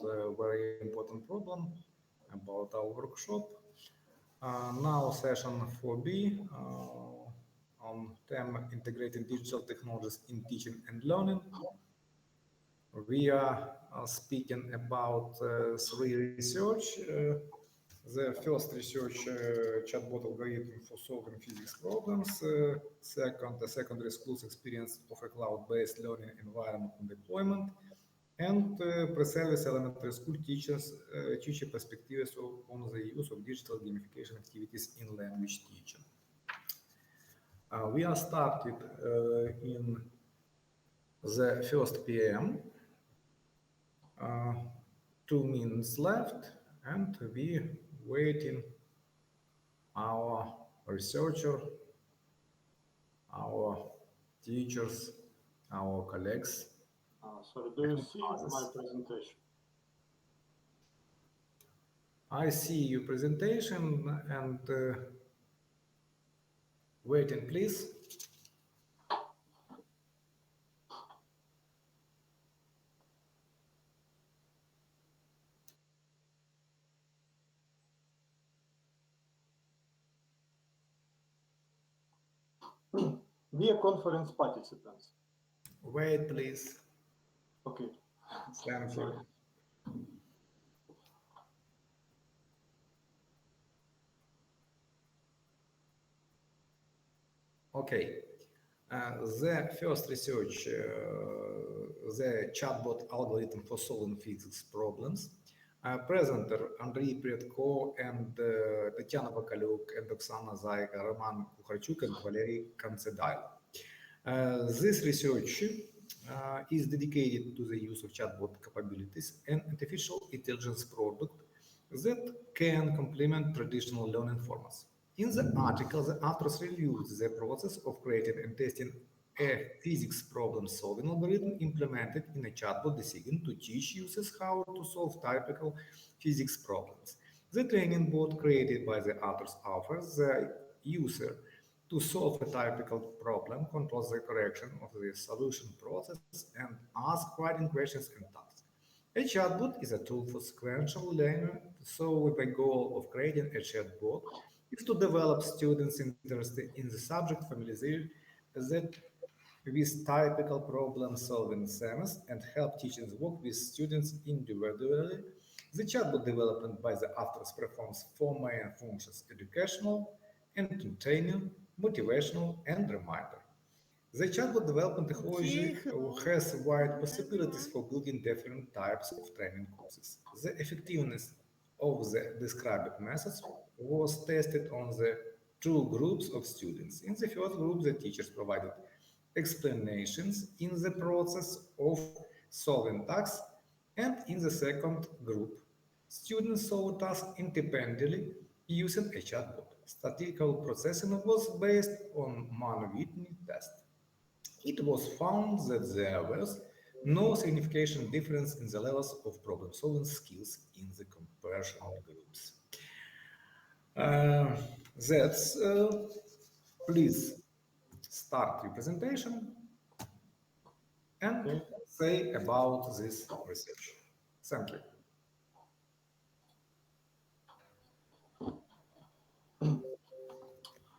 a very important problem about our workshop. Now session 4B on theme integrating digital technologies in teaching and learning. We are speaking about three research. The first research, chatbot algorithm for solving physics problems. Second, the secondary schools experience of a cloud-based learning environment and deployment. And pre-service elementary school teacher perspectives on the use of digital gamification activities in language teaching. We are started in the first PM. 2 minutes left, and we waiting our researcher, our teachers, our colleagues. Sorry, do you see my presentation? I see your presentation, and waiting, please. Dear conference participants. Wait, please. Okay. Thank you. Okay. The first research, the chatbot algorithm for solving physics problems. Presenter Andrei Predko and Tatiana Bakaluk and Oksana Zayka, Roman Kukharchuk and Valery Koncedailo. This research is dedicated to the use of chatbot capabilities and artificial intelligence product that can complement traditional learning formats. In the article, the authors reviewed the process of creating and testing a physics problem-solving algorithm implemented in a chatbot designed to teach users how to solve typical physics problems. The training bot created by the authors offers the user to solve a typical problem, controls the correction of the solution process, and ask writing questions and tasks. A chatbot is a tool for sequential learning, so the goal of creating a chatbot is to develop students interested in the subject familiarity that with typical problem-solving themes and help teachers work with students individually. The chatbot development by the authors performs four main functions: educational, entertaining, motivational, and reminder. The chatbot development technology has wide possibilities for building different types of training courses. The effectiveness of the described methods was tested on the two groups of students. In the first group, the teachers provided explanations in the process of solving tasks, and in the second group, students solved tasks independently using a chatbot. Statistical processing was based on Mann-Whitney test. It was found that there was no significant difference in the levels of problem-solving skills in the comparison groups. Please start your presentation and say about this research. Thank you.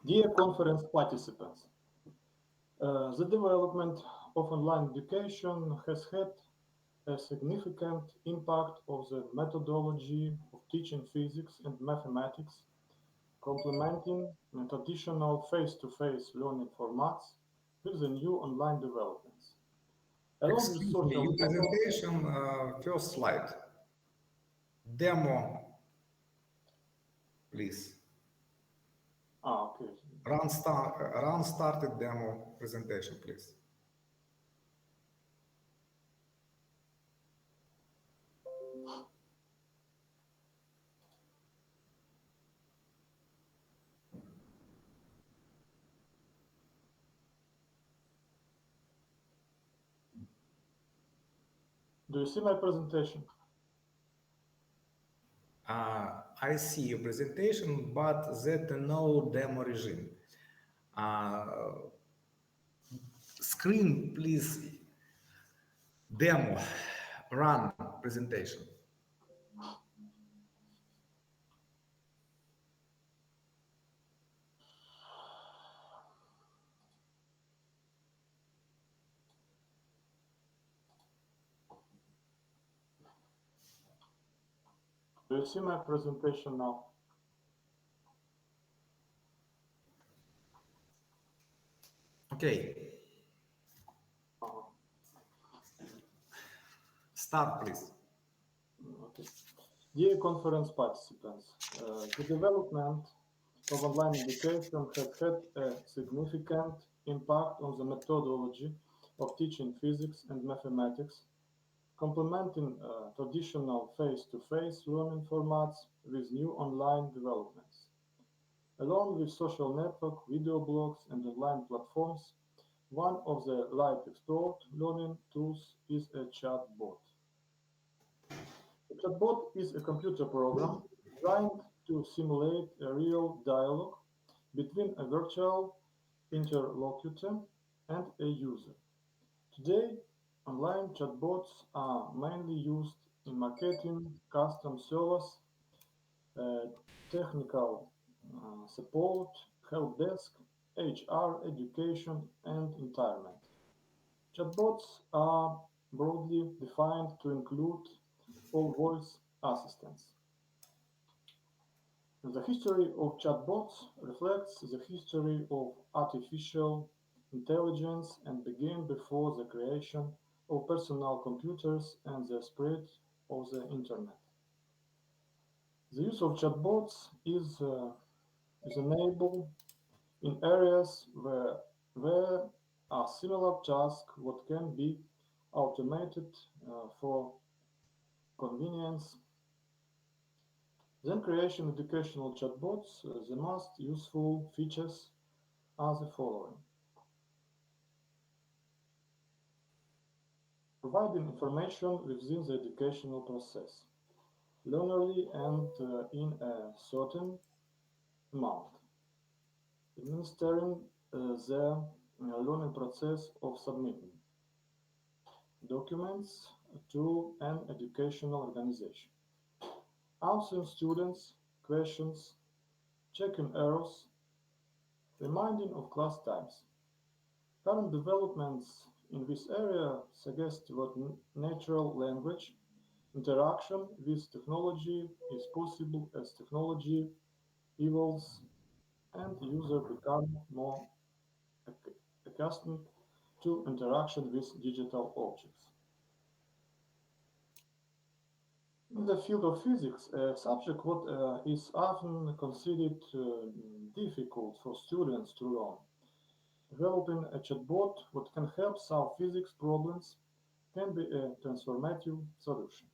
Dear conference participants, the development of online education has had a significant impact on the methodology of teaching physics and mathematics, complementing traditional face-to-face learning formats with the new online developments. Excuse me, your presentation, first slide. Demo, please. Okay. Run started demo presentation, please. Do you see my presentation? I see your presentation, but that no demo regime. Screen, please. Demo, run presentation. Do you see my presentation now? Okay, Uh, start please. okay. Dear conference participants, the development of online education has had a significant impact on the methodology of teaching physics and mathematics, complementing traditional face-to-face learning formats with new online developments. Along with social network, video blogs, and online platforms, one of the light explored learning tools is a chatbot. A chatbot is a computer program designed to simulate a real dialogue between a virtual interlocutor and a user. Today, online chatbots are mainly used in marketing, custom service, uh, technical support, help desk, HR, education, and entertainment. Chatbots are broadly defined to include all voice assistants. The history of chatbots reflects the history of artificial intelligence and began before the creation of personal computers and the spread of the internet. The use of chatbots is enabled in areas where a similar task what can be automated for convenience. Then creation educational chatbots, the most useful features are the following. Providing information within the educational process, linearly and in a certain amount. Administering the learning process of submitting documents to an educational organization. Answering students' questions, checking errors, reminding of class times. Current developments in this area suggest that natural language interaction with technology is possible as technology evolves and users become more accustomed to interaction with digital objects. In the field of physics, a subject what is often considered difficult for students to learn. Developing a chatbot that can help solve physics problems can be a transformative solution.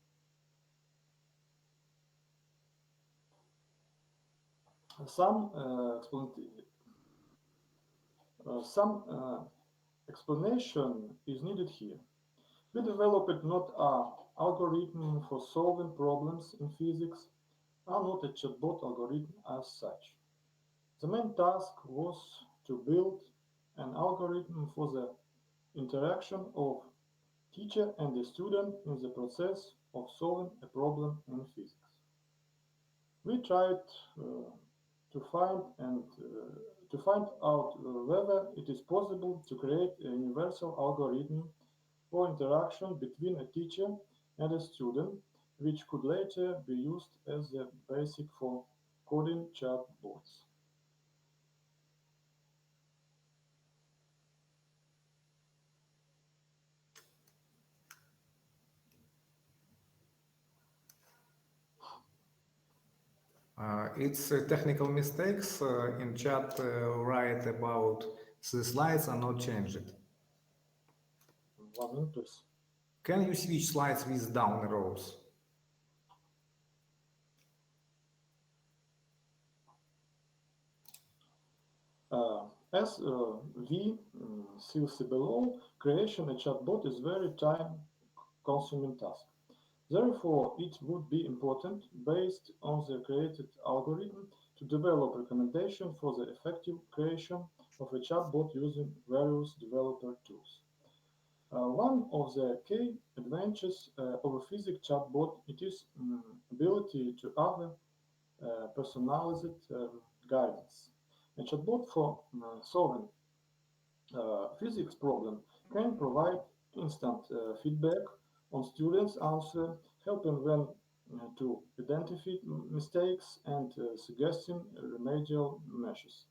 Some, some explanation is needed here. We developed not an algorithm for solving problems in physics, and not a chatbot algorithm as such. The main task was to build an algorithm for the interaction of teacher and the student in the process of solving a problem in physics. We tried to find and to find out whether it is possible to create a universal algorithm for interaction between a teacher and a student, which could later be used as the basic for coding chatbots. It's technical mistakes in chat right about the slides are not changed. 1 minute, please. Can you switch slides with down arrows? As we see below, creation a chatbot is very time-consuming task. Therefore, it would be important, based on the created algorithm, to develop recommendation for the effective creation of a chatbot using various developer tools. One of the key advantages of a physics chatbot it is ability to offer personalized guidance. A chatbot for solving physics problem can provide instant feedback on students' answer, helping when to identify mistakes and suggesting remedial measures.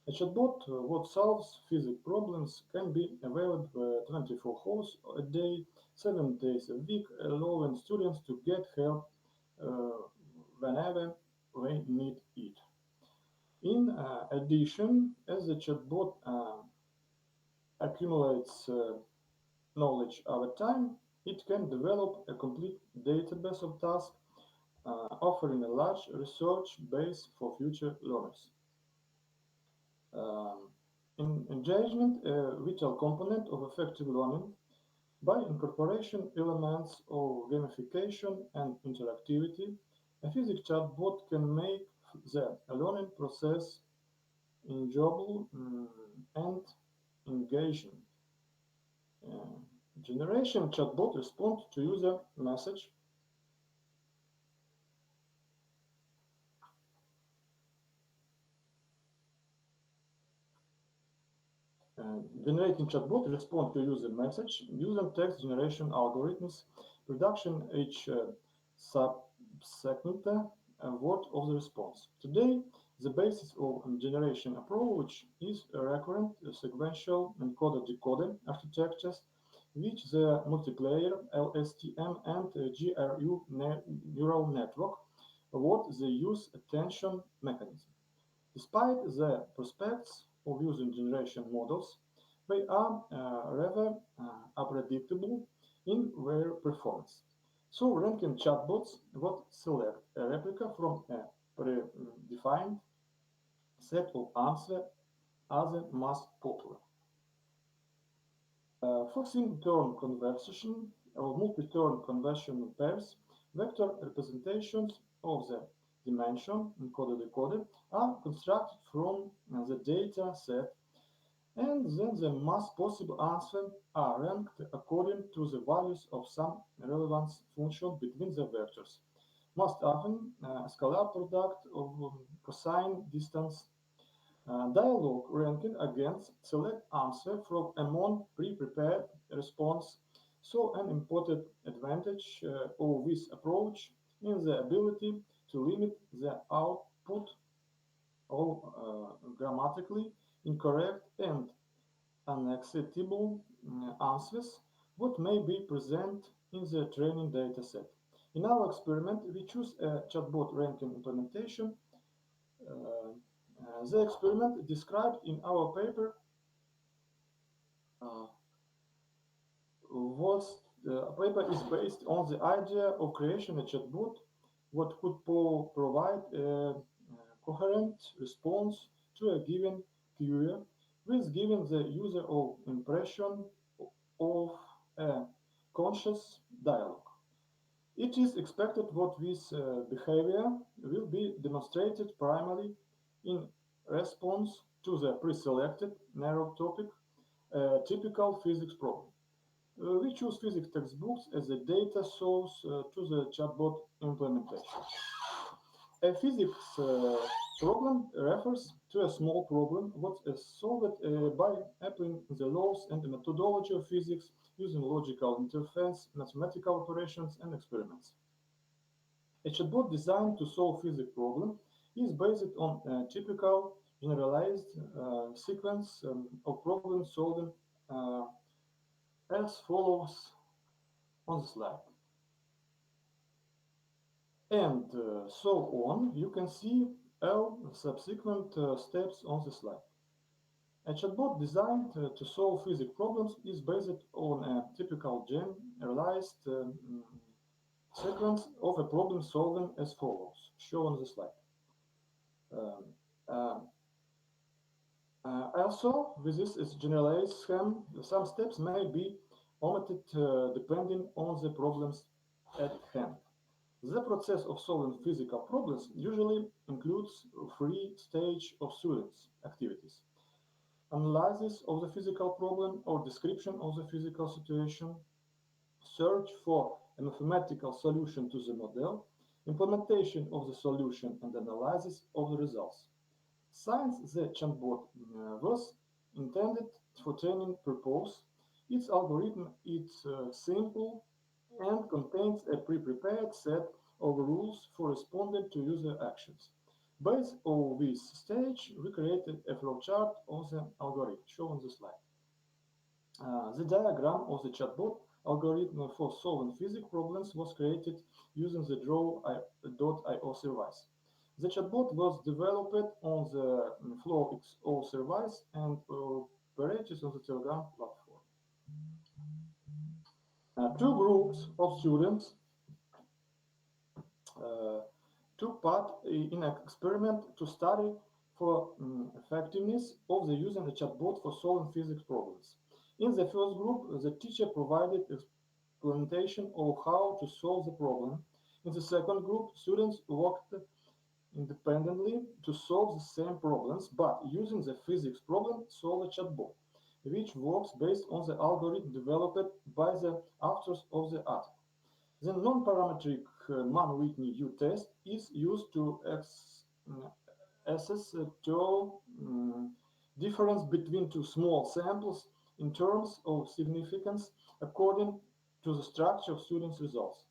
A chatbot what solves physics problems can be available 24 hours a day, 7 days a week, allowing students to get help uh, whenever they need it. In addition, as the chatbot accumulates knowledge over time, it can develop a complete database of tasks, offering a large research base for future learners. Um, in engagement, a vital component of effective learning, by incorporation elements of gamification and interactivity, a physics chatbot can make the learning process enjoyable and engaging. Uh, Generation chatbot responds to user message. Generating chatbot respond to user message using text generation algorithms, production each subsequent word of the response. Today, the basis of generation approach is a recurrent sequential encoder-decoder architectures, which the multiplayer LSTM and GRU neural network, what they use attention mechanism. Despite the prospects of using generation models, they are rather unpredictable in their performance. So ranking chatbots would select a replica from a predefined set of answers as the most popular. For single-turn conversion or multi-turn conversion pairs, vector representations of the dimension encoder-decoder are constructed from the data set, and then the most possible answers are ranked according to the values of some relevance function between the vectors, most often a scalar product of cosine distance dialog ranking against select answer from among pre-prepared response. So an important advantage of this approach is the ability to limit the output of grammatically incorrect and unacceptable answers what may be present in the training dataset. In our experiment, we choose a chatbot ranking implementation. The experiment described in our paper uh, was the paper is based on the idea of creation a chatbot what could provide a coherent response to a given query with giving the user of impression of a conscious dialogue. It is expected that this behavior will be demonstrated primarily in response to the pre-selected narrow topic, typical physics problem. We choose physics textbooks as a data source to the chatbot implementation. A physics problem refers to a small problem what is solved by applying the laws and the methodology of physics using logical interface, mathematical operations, and experiments. A chatbot designed to solve physics problem is based on a typical generalized sequence of problem solving as follows on the slide. And so on, you can see all subsequent steps on the slide. A chatbot designed to solve physics problems is based on a typical generalized sequence of a problem solving as follows, shown on the slide. Um, uh, Also, with this is generalized scheme, some steps may be omitted depending on the problems at hand. The process of solving physical problems usually includes three stages of students' activities: analysis of the physical problem or description of the physical situation, search for a mathematical solution to the model, implementation of the solution and analysis of the results. Since the chatbot was intended for training purpose, its algorithm is simple and contains a pre-prepared set of rules for responding to user actions. Based on this stage, we created a flowchart of the algorithm shown on the slide. The diagram of the chatbot algorithm for solving physics problems was created using the draw.io service. The chatbot was developed on the FlowXO service and operates on the Telegram platform. Two groups of students uh, took part in an experiment to study for effectiveness of the using a chatbot for solving physics problems. In the first group, the teacher provided explanation of how to solve the problem. In the second group, students worked independently to solve the same problems, but using the physics problem solver chatbot, which works based on the algorithm developed by the authors of the article. The non-parametric Mann-Whitney U-test is used to assess the difference between two small samples in terms of significance according to the structure of students' results.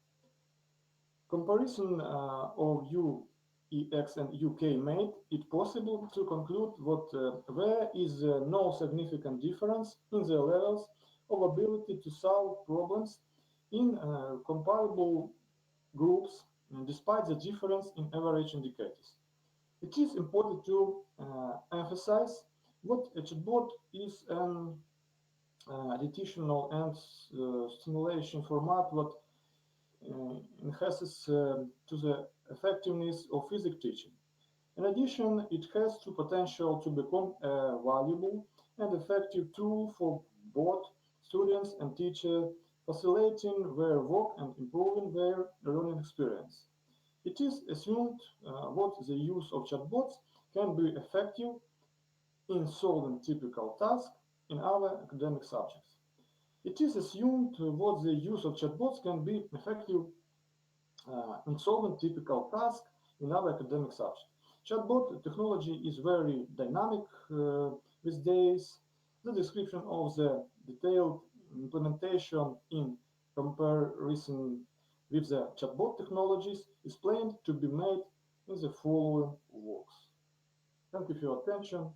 Comparison of UEX and UK made it possible to conclude that there is no significant difference in the levels of ability to solve problems in comparable groups, despite the difference in average indicators. It is important to emphasize what a chatbot is an additional and stimulation format that enhances to the effectiveness of physics teaching. In addition, it has the potential to become a valuable and effective tool for both students and teachers, facilitating their work and improving their learning experience. It is assumed that the use of chatbots can be effective in solving typical tasks in other academic subjects. It is assumed that the use of chatbots can be effective in solving typical tasks in other academic subjects. Chatbot technology is very dynamic these days. The description of the detailed implementation in comparison with the chatbot technologies is planned to be made in the following works. Thank you for your attention.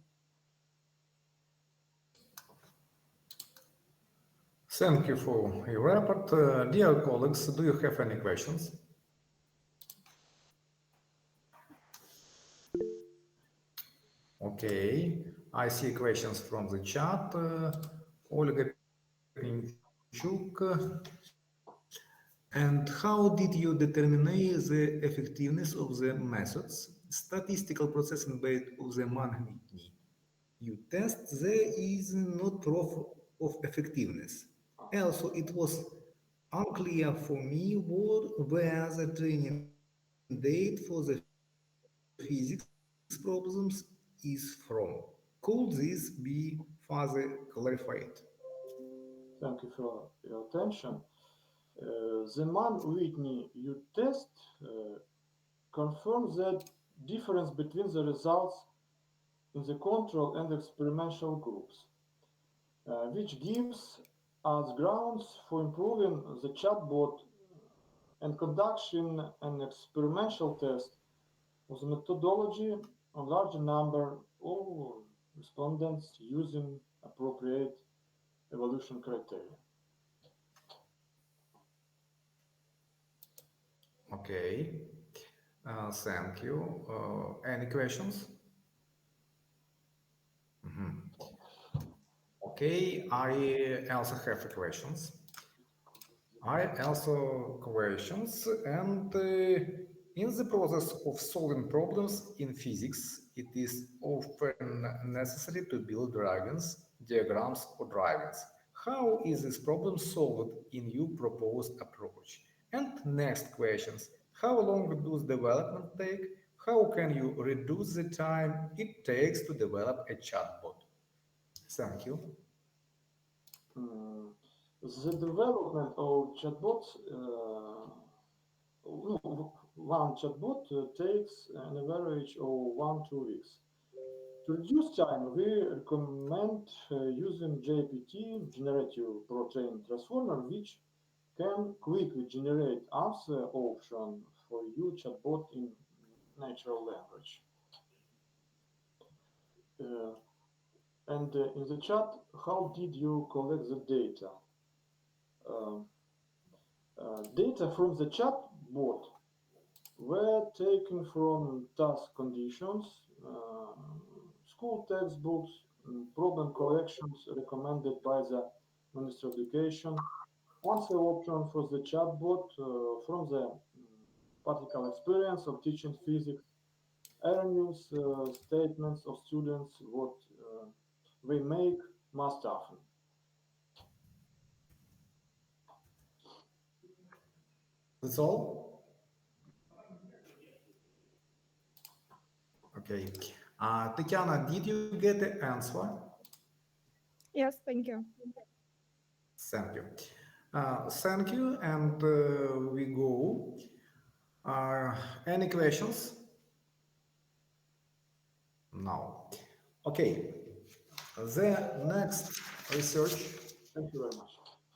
Thank you for your report. Dear colleagues, do you have any questions? Okay, I see questions from the chat. Olga Pinchuk. And how did you determine the effectiveness of the methods? Statistical processing based on the Mann-Whitney you test, there is not proof of effectiveness. Also, it was unclear for me where the training date for the physics problems is from. Could this be further clarified? Thank you for your attention. The Mann-Whitney U-test confirms the difference between the results in the control and experimental groups, which gives us grounds for improving the chatbot and conducting an experimental test of the methodology on larger number of respondents using appropriate evaluation criteria. Okay, thank you. Any questions? Okay, I also have questions. I also questions, and in the process of solving problems in physics, it is often necessary to build dragons, diagrams, or dragons. How is this problem solved in your proposed approach? And next questions: how long does development take? How can you reduce the time it takes to develop a chatbot? Thank you. Mm, the development of chatbots, one chatbot takes an average of 1-2 weeks. To reduce time, we recommend using JPT, Generative Protein Transformer, which can quickly generate answer option for you chatbot in natural language. Uh, and in the chat, how did you collect the data? Uh, Data from the chatbot were taken from task conditions, school textbooks, problem collections recommended by the Ministry of Education, answer option for the chatbot from the practical experience of teaching physics, erroneous statements of students what they make most often. That's all? Okay. Tatiana, did you get the answer? Yes, thank you. Thank you. Thank you, and we go. Any questions? No. Okay. The next research Thank you very much.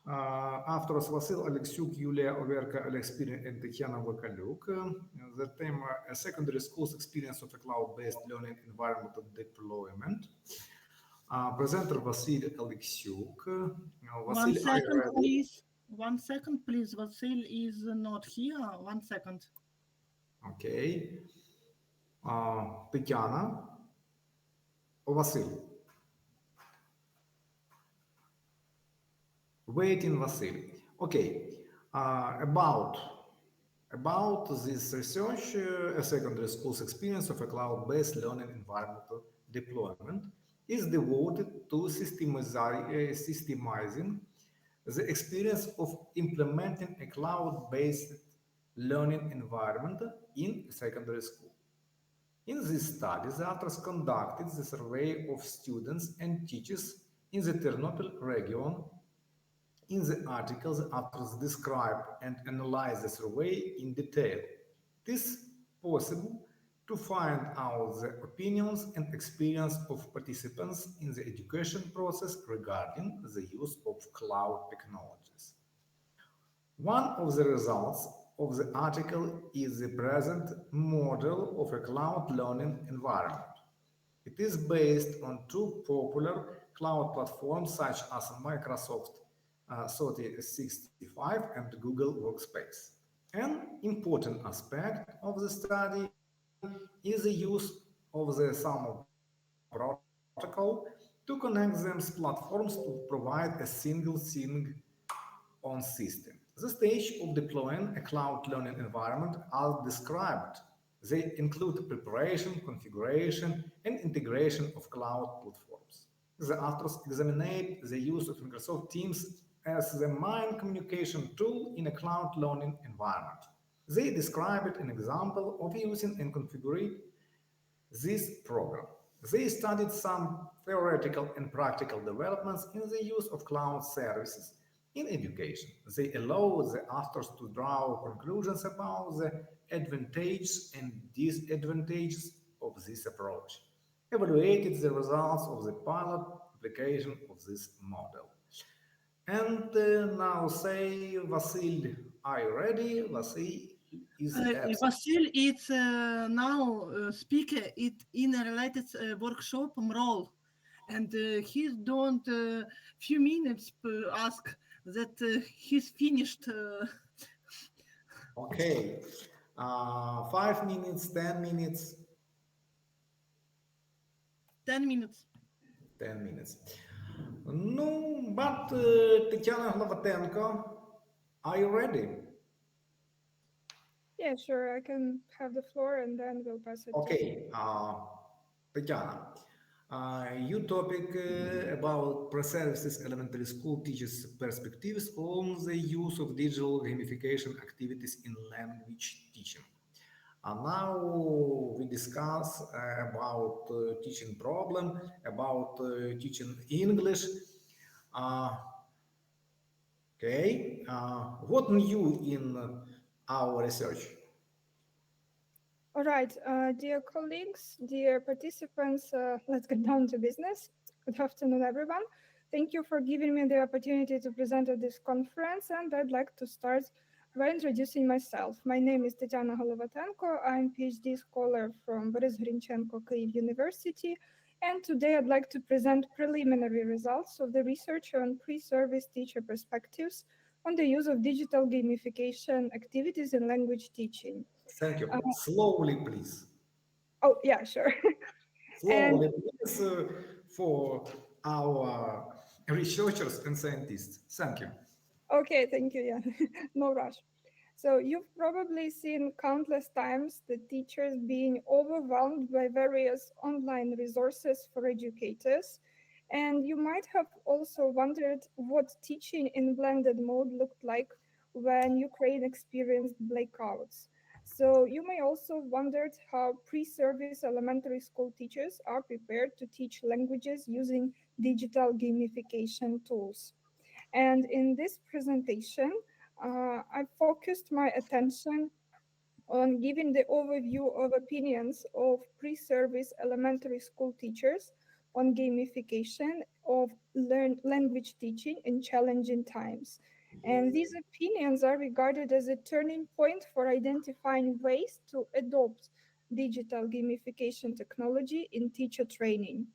Автор Васил Алексюк, Юлия Оверка, Алексперин, and Tatiana Vakaluk. The theme a secondary school's experience of a cloud-based learning environment deployment. Presenter Vasil Alexyuk. One second, please. 1 second, please. Vasil is not here. 1 second. Okay. Tatiana. Vasil. Waiting Vasil. Okay. About this research, a secondary school's experience of a cloud-based learning environment deployment is devoted to systemizing the experience of implementing a cloud-based learning environment in secondary school. In this study, the authors conducted the survey of students and teachers in the Ternopil region. In the article, the authors describe and analyze the survey in detail. It is possible to find out the opinions and experience of participants in the education process regarding the use of cloud technologies. One of the results of the article is the present model of a cloud learning environment. It is based on two popular cloud platforms such as Microsoft 365 and Google Workspace. An important aspect of the study is the use of the SAML protocol to connect these platforms to provide a single thing on system. The stage of deploying a cloud learning environment as described. They include preparation, configuration, and integration of cloud platforms. The authors examined the use of Microsoft Teams as the main communication tool in a cloud learning environment. They described an example of using and configuring this program. They studied some theoretical and practical developments in the use of cloud services in education. They allowed the authors to draw conclusions about the advantages and disadvantages of this approach, evaluated the results of the pilot application of this model. And now say, Vasil, are you ready? Vasil is absent. Vasil is now speaker it in a related workshop role, and he don't few minutes ask that he's finished. Okay. 5 minutes, 10 minutes, 10 minutes. 10 minutes. No, but Tatiana Hlavatenko, are you ready? Yeah, sure, I can have the floor and then we'll pass it to Okay, Tatiana, your topic about pre-services elementary school teachers' perspectives on the use of digital gamification activities in language teaching. Now we discuss about teaching problem, about teaching English. Uh, okay, what new in our research? All right, dear colleagues, dear participants, let's get down to business. Good afternoon, everyone. Thank you for giving me the opportunity to present at this conference, and I'd like to start by introducing myself. My name is Tatiana Holovatenko. I'm PhD scholar from Boris Hrinchenko Kyiv University, and today I'd like to present preliminary results of the research on pre-service teacher perspectives on the use of digital gamification activities in language teaching. Thank you. Uh, Slowly, please. oh, yeah, sure. And Slowly, please, for our researchers and scientists. Thank you. okay, thank you. Yeah, no rush. So you've probably seen countless times the teachers being overwhelmed by various online resources for educators. And you might have also wondered what teaching in blended mode looked like when Ukraine experienced blackouts. So you may also wondered how pre-service elementary school teachers are prepared to teach languages using digital gamification tools. And in this presentation, I focused my attention on giving the overview of opinions of pre-service elementary school teachers on gamification of language teaching in challenging times. And these opinions are regarded as a turning point for identifying ways to adopt digital gamification technology in teacher training.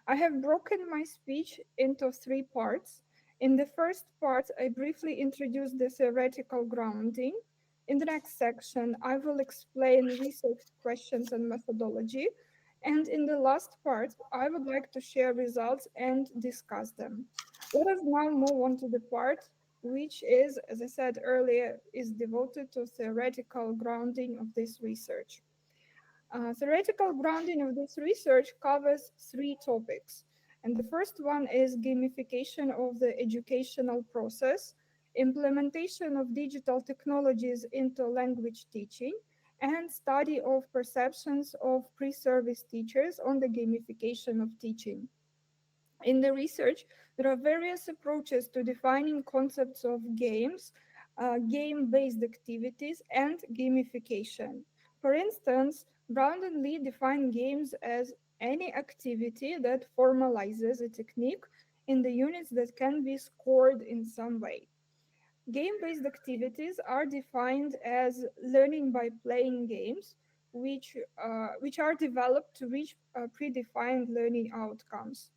I have broken my speech into three parts. In the first part, I briefly introduce the theoretical grounding. In the next section, I will explain research questions and methodology. And in the last part, I would like to share results and discuss them. Let us now move on to the part which is, as I said earlier, is devoted to theoretical grounding of this research. Theoretical grounding of this research covers three topics. And the first one is gamification of the educational process, implementation of digital technologies into language teaching, and study of perceptions of pre-service teachers on the gamification of teaching. In the research, there are various approaches to defining concepts of games, game-based activities, and gamification. For instance, Brown and Lee define games as any activity that formalizes a technique in the units that can be scored in some way. Game-based activities are defined as learning by playing games, which are developed to reach predefined learning outcomes.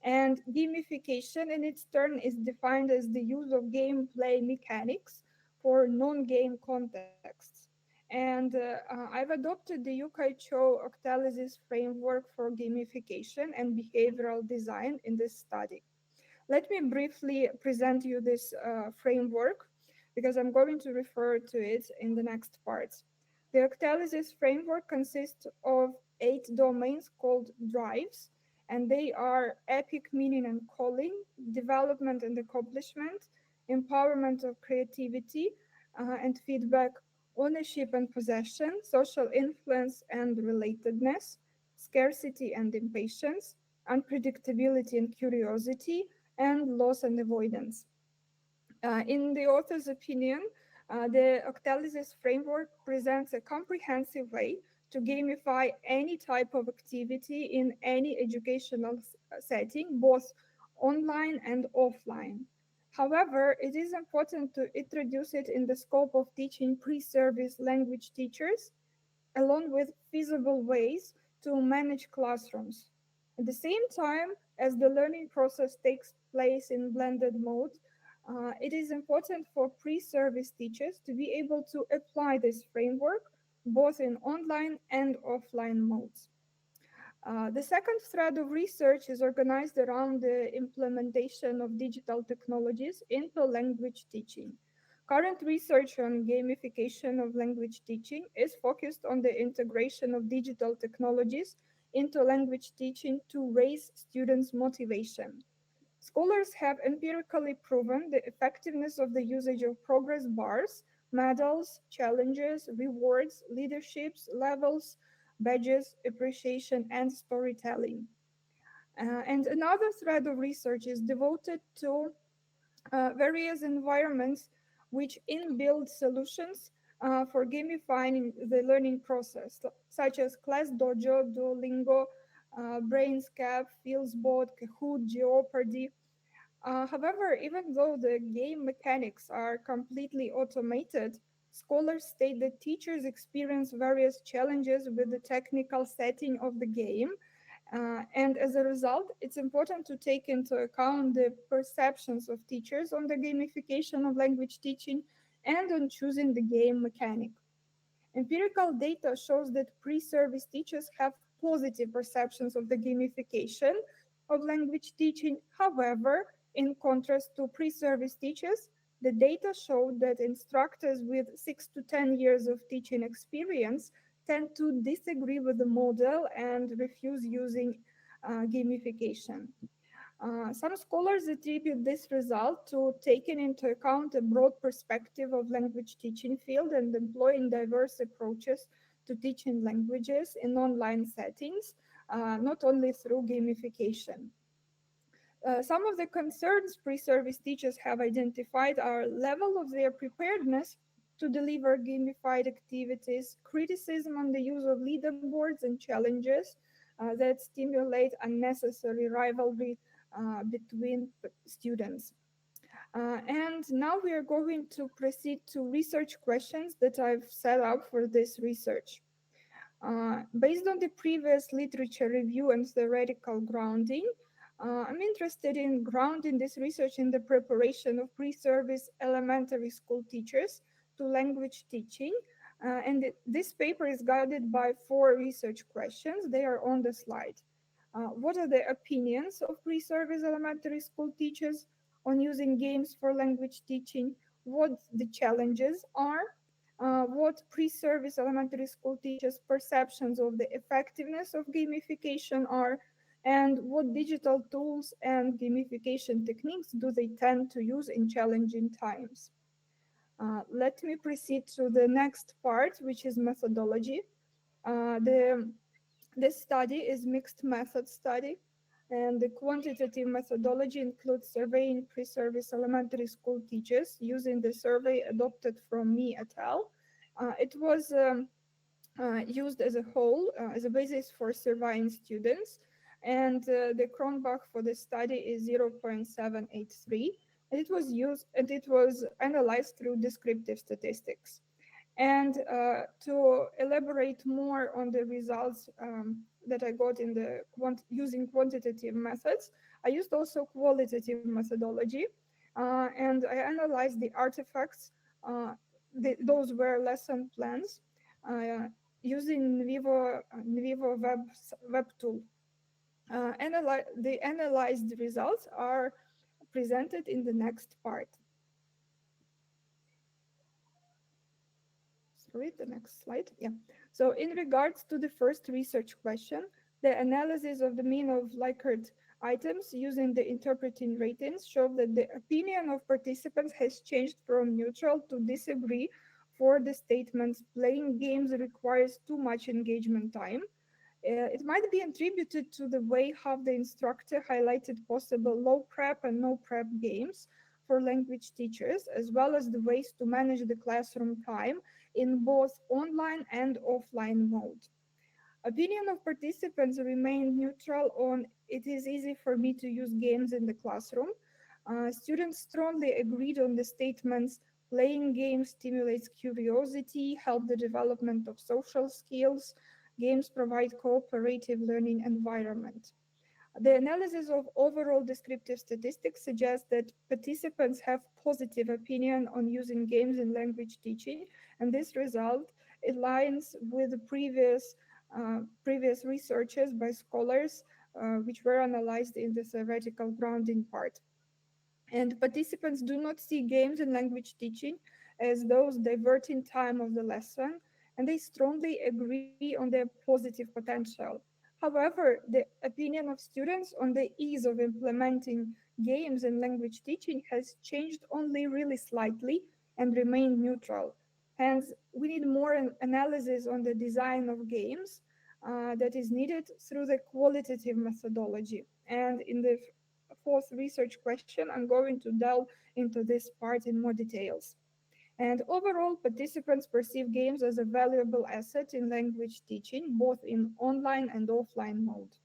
And gamification, in its turn, is defined as the use of gameplay mechanics for non game contexts. And I've adopted the Yukai Cho Octalysis framework for gamification and behavioral design in this study. Let me briefly present you this framework because I'm going to refer to it in the next parts. The Octalysis framework consists of 8 domains called drives, and they are epic meaning and calling, development and accomplishment, empowerment of creativity and feedback, ownership and possession, social influence and relatedness, scarcity and impatience, unpredictability and curiosity, and loss and avoidance. In the author's opinion, the Octalysis framework presents a comprehensive way to gamify any type of activity in any educational setting, both online and offline. However, it is important to introduce it in the scope of teaching pre-service language teachers along with feasible ways to manage classrooms. At the same time as the learning process takes place in blended mode, it is important for pre-service teachers to be able to apply this framework both in online and offline modes. The second thread of research is organized around the implementation of digital technologies into language teaching. Current research on gamification of language teaching is focused on the integration of digital technologies into language teaching to raise students' motivation. Scholars have empirically proven the effectiveness of the usage of progress bars, medals, challenges, rewards, leaderships, levels, badges, appreciation, and storytelling. And another thread of research is devoted to various environments which inbuild solutions for gamifying the learning process, such as Class Dojo, Duolingo, Brainscap, Feelsbot, Kahoot, Jeopardy. However, even though the game mechanics are completely automated, scholars state that teachers experience various challenges with the technical setting of the game. And as a result, it's important to take into account the perceptions of teachers on the gamification of language teaching and on choosing the game mechanic. Empirical data shows that pre-service teachers have positive perceptions of the gamification of language teaching. However, in contrast to pre-service teachers, the data showed that instructors with 6 to 10 years of teaching experience tend to disagree with the model and refuse using gamification. Some scholars attribute this result to taking into account a broad perspective of language teaching field and employing diverse approaches to teaching languages in online settings, not only through gamification. Some of the concerns pre-service teachers have identified are level of their preparedness to deliver gamified activities, criticism on the use of leaderboards and challenges that stimulate unnecessary rivalry between students. And now we are going to proceed to research questions that I've set up for this research. Based on the previous literature review and theoretical grounding, I'm interested in grounding this research in the preparation of pre-service elementary school teachers to language teaching. This paper is guided by 4 research questions. They are on the slide. What are the opinions of pre-service elementary school teachers on using games for language teaching? What the challenges are? What pre-service elementary school teachers' perceptions of the effectiveness of gamification are? And what digital tools and gamification techniques do they tend to use in challenging times? Let me proceed to the next part, which is methodology. This study is mixed method study, and the quantitative methodology includes surveying pre-service elementary school teachers using the survey adopted from me et al. It was used as a whole as a basis for surveying students, and the Cronbach for the study is 0.783. And it was analyzed through descriptive statistics. And to elaborate more on the results that I got in the using quantitative methods, I used also qualitative methodology, and I analyzed the artifacts. Those were lesson plans uh, using NVivo web tool. The analyzed results are presented in the next part. Sorry, the next slide. Yeah. So in regards to the first research question, the analysis of the mean of Likert items using the interpreting ratings showed that the opinion of participants has changed from neutral to disagree for the statements playing games requires too much engagement time. It might be attributed to the way how the instructor highlighted possible low prep and no prep games for language teachers, as well as the ways to manage the classroom time in both online and offline mode. Opinion of participants remained neutral on it is easy for me to use games in the classroom. Students strongly agreed on the statements playing games stimulates curiosity, help the development of social skills, games provide cooperative learning environment. The analysis of overall descriptive statistics suggests that participants have positive opinion on using games in language teaching, and this result aligns with the previous researches by scholars which were analyzed in the theoretical grounding part. And participants do not see games in language teaching as those diverting time of the lesson, and they strongly agree on their positive potential. However, the opinion of students on the ease of implementing games in language teaching has changed only really slightly and remained neutral. Hence, we need more analysis on the design of games that is needed through the qualitative methodology. And in the fourth research question, I'm going to delve into this part in more details. And overall, participants perceive games as a valuable asset in language teaching, both in online and offline mode.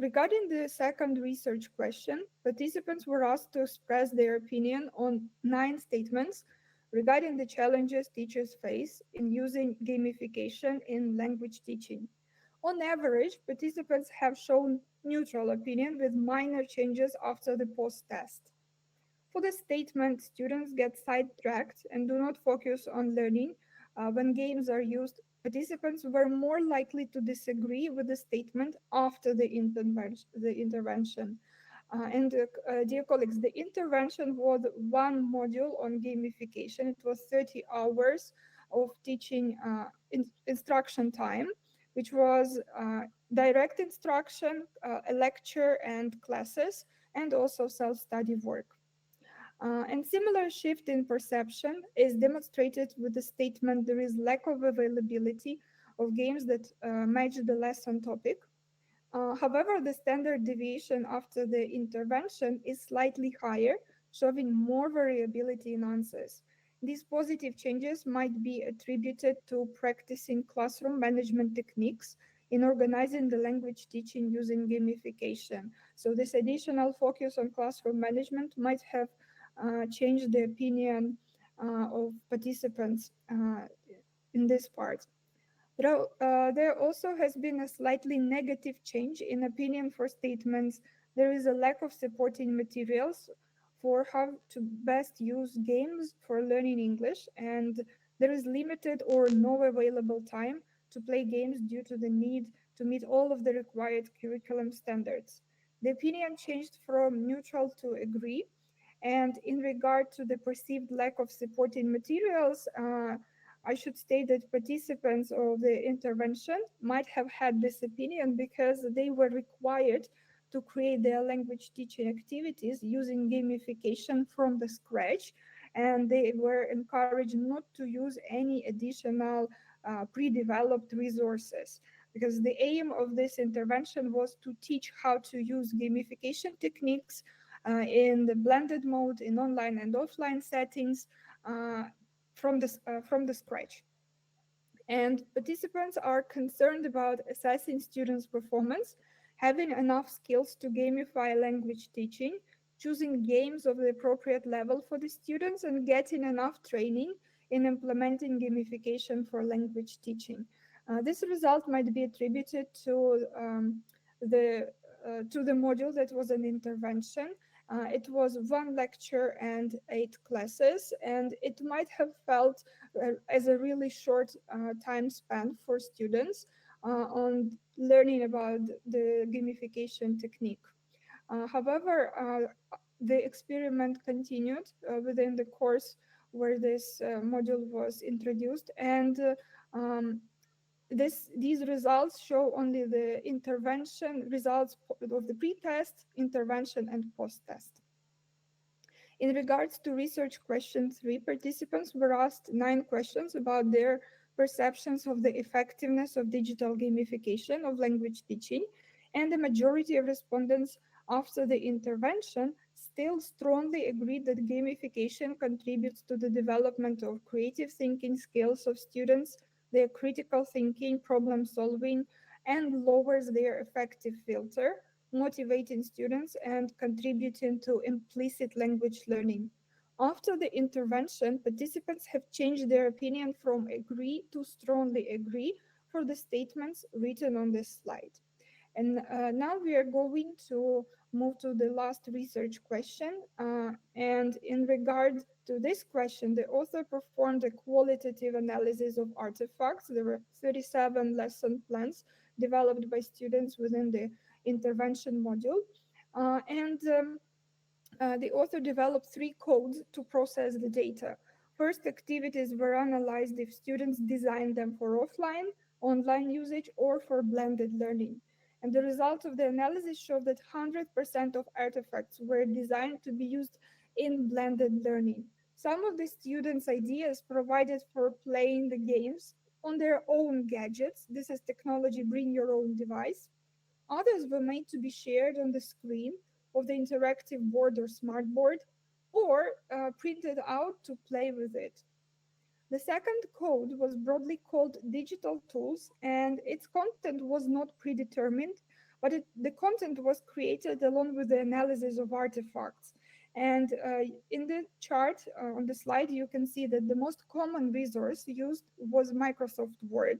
Regarding the second research question, participants were asked to express their opinion on 9 statements regarding the challenges teachers face in using gamification in language teaching. On average, participants have shown neutral opinion with minor changes after the post-test. For the statement, students get sidetracked and do not focus on learning when games are used. Participants were more likely to disagree with the statement after the intervention. Dear colleagues, the intervention was one module on gamification. It was 30 hours of teaching instruction time, which was direct instruction, a lecture and classes, and also self-study work. And similar shift in perception is demonstrated with the statement there is lack of availability of games that match the lesson topic. However, the standard deviation after the intervention is slightly higher, showing more variability in answers. These positive changes might be attributed to practicing classroom management techniques in organizing the language teaching using gamification. So, this additional focus on classroom management might have changed the opinion of participants in this part. There also has been a slightly negative change in opinion for statements. There is a lack of supporting materials for how to best use games for learning English, and there is limited or no available time to play games due to the need to meet all of the required curriculum standards. The opinion changed from neutral to agree, and in regard to the perceived lack of supporting materials, I should state that participants of the intervention might have had this opinion because they were required to create their language teaching activities using gamification from the scratch, and they were encouraged not to use any additional pre-developed resources, because the aim of this intervention was to teach how to use gamification techniques in the blended mode in online and offline settings uh, from the scratch. And participants are concerned about assessing students' performance, having enough skills to gamify language teaching, choosing games of the appropriate level for the students, and getting enough training in implementing gamification for language teaching. This result might be attributed the to the module that was an intervention. It was one lecture and 8 classes, and it might have felt as a really short time span for students on learning about the gamification technique. However, the experiment continued within the course where this module was introduced, and these results show only the intervention results of the pre-test, intervention, and post-test. In regards to research question 3, participants were asked 9 questions about their perceptions of the effectiveness of digital gamification of language teaching, and the majority of respondents after the intervention still strongly agreed that gamification contributes to the development of creative thinking skills of students, their critical thinking, problem solving, and lowers their affective filter, motivating students and contributing to implicit language learning. After the intervention, participants have changed their opinion from agree to strongly agree for the statements written on this slide. And now we are going to move to the last research question. And in regard to this question, the author performed a qualitative analysis of artifacts. There were 37 lesson plans developed by students within the intervention module. The author developed 3 codes to process the data. First, activities were analyzed if students designed them for offline, online usage, or for blended learning. And the results of the analysis showed that 100% of artifacts were designed to be used in blended learning. Some of the students' ideas provided for playing the games on their own gadgets. This is technology, bring your own device. Others were made to be shared on the screen of the interactive board or smartboard, or printed out to play with it. The second code was broadly called digital tools, and its content was not predetermined, but the content was created along with the analysis of artifacts. And in the chart on the slide, you can see that the most common resource used was Microsoft Word.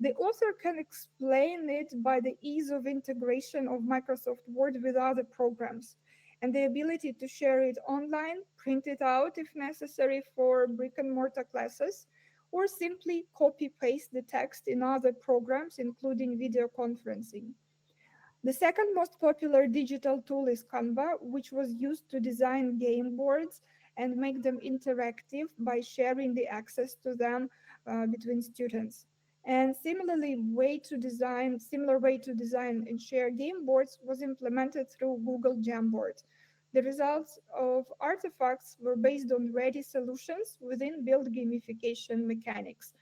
The author can explain it by the ease of integration of Microsoft Word with other programs and the ability to share it online, print it out if necessary for brick and mortar classes, or simply copy paste the text in other programs, including video conferencing. The second most popular digital tool is Canva, which was used to design game boards and make them interactive by sharing the access to them between students. And similar way to design and share game boards was implemented through Google Jamboard. The results of artifacts were based on ready solutions within built gamification mechanics,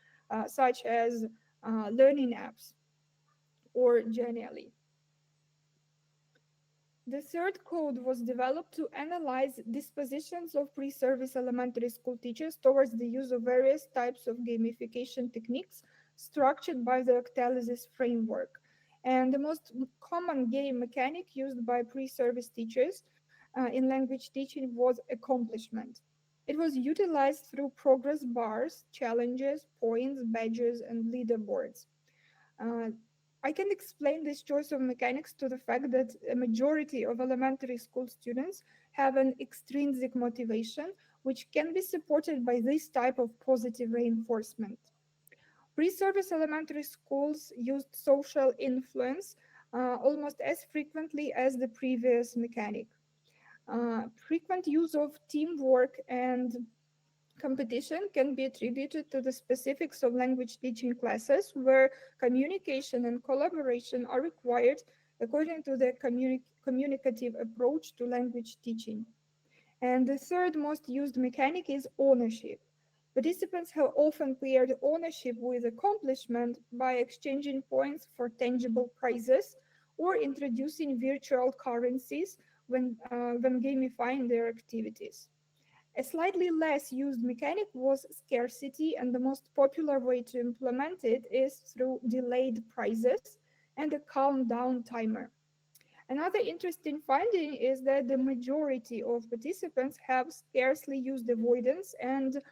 such as learning apps or Genially. The third code was developed to analyze dispositions of pre-service elementary school teachers towards the use of various types of gamification techniques structured by the Octalysis framework. And the most common game mechanic used by pre-service teachers in language teaching was accomplishment. It was utilized through progress bars, challenges, points, badges, and leaderboards. Uh, I can explain this choice of mechanics to the fact that a majority of elementary school students have an extrinsic motivation, which can be supported by this type of positive reinforcement. Pre-service elementary schools used social influence almost as frequently as the previous mechanic. Frequent use of teamwork and competition can be attributed to the specifics of language teaching classes where communication and collaboration are required according to the communicative approach to language teaching. And the third most used mechanic is ownership. Participants have often paired ownership with accomplishment by exchanging points for tangible prizes or introducing virtual currencies when gamifying their activities. A slightly less used mechanic was scarcity, and the most popular way to implement it is through delayed prizes and a countdown timer. Another interesting finding is that the majority of participants have scarcely used avoidance and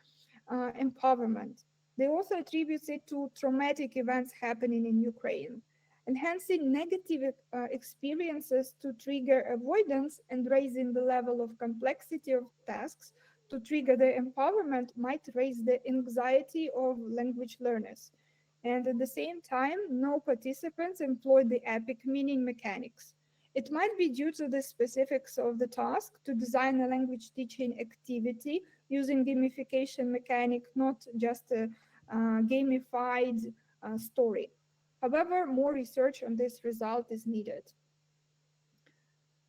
empowerment. They also attribute it to traumatic events happening in Ukraine. Enhancing negative experiences to trigger avoidance and raising the level of complexity of tasks to trigger the empowerment might raise the anxiety of language learners. And at the same time, no participants employed the epic meaning mechanics. It might be due to the specifics of the task to design a language teaching activity using gamification mechanic, not just a gamified story. However, more research on this result is needed.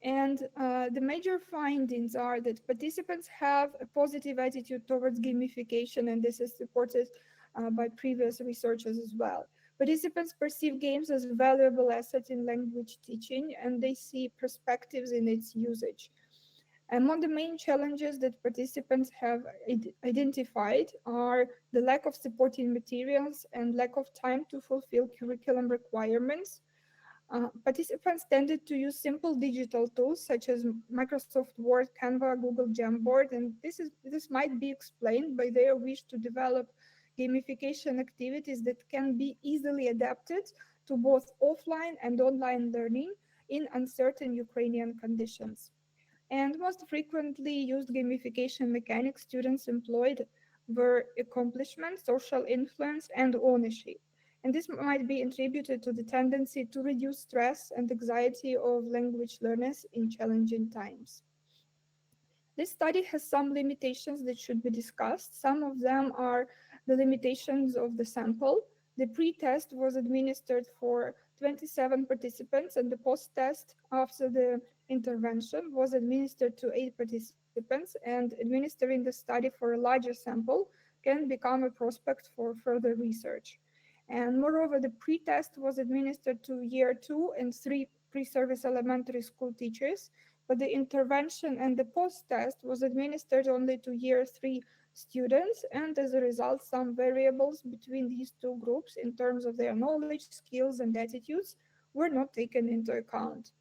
And the major findings are that participants have a positive attitude towards gamification, and this is supported by previous researchers as well. Participants perceive games as a valuable asset in language teaching, and they see perspectives in its usage. Among the main challenges that participants have identified are the lack of supporting materials and lack of time to fulfill curriculum requirements. Participants tended to use simple digital tools such as Microsoft Word, Canva, Google Jamboard, and this might be explained by their wish to develop gamification activities that can be easily adapted to both offline and online learning in uncertain Ukrainian conditions. And most frequently used gamification mechanics students employed were accomplishment, social influence, and ownership. And this might be attributed to the tendency to reduce stress and anxiety of language learners in challenging times. This study has some limitations that should be discussed. Some of them are the limitations of the sample. The pre-test was administered for 27 participants, and the post-test after the intervention was administered to 8 participants, and administering the study for a larger sample can become a prospect for further research. And moreover, the pre-test was administered to year 2 and 3 pre-service elementary school teachers, but the intervention and the post-test was administered only to year 3 students, and as a result, some variables between these two groups in terms of their knowledge, skills, and attitudes were not taken into account.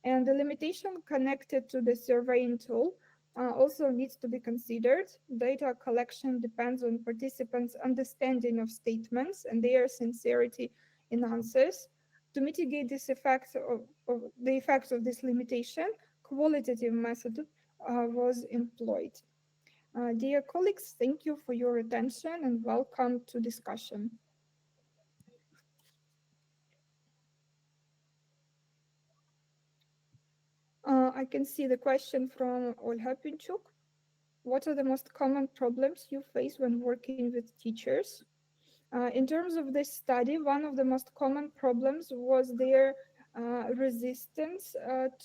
And the limitation connected to the surveying tool also needs to be considered. Data collection depends on participants' understanding of statements and their sincerity in answers. To mitigate this effect of the effects of this limitation, qualitative method was employed. Dear colleagues, thank you for your attention and welcome to discussion. I can see the question from Olha Pinchuk. What are the most common problems you face when working with teachers? In terms of this study, one of the most common problems was their resistance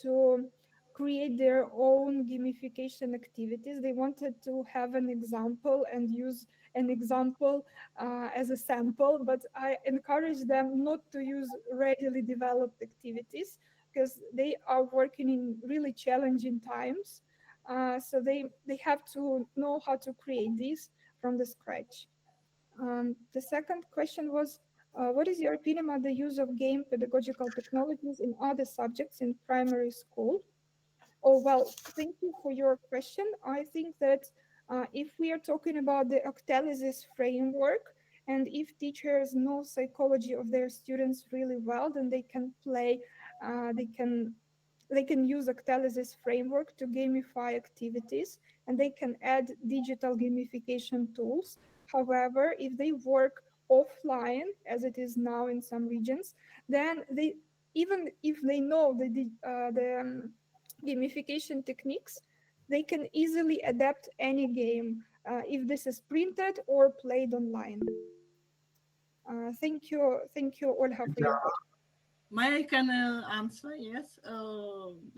to create their own gamification activities. They wanted to have an example and use an example as a sample, but I encourage them not to use readily developed activities because they are working in really challenging times. So they have to know how to create these from the scratch. The second question was, what is your opinion on the use of game pedagogical technologies in other subjects in primary school? Oh, well, thank you for your question. I think that if we are talking about the Octalysis framework, and if teachers know psychology of their students really well, then they can play, they can use Octalysis framework to gamify activities, and they can add digital gamification tools. However, if they work offline, as it is now in some regions, then they, even if they know the gamification techniques, they can easily adapt any game if this is printed or played online. Thank you, Olha, for your question. May I can answer? Yes,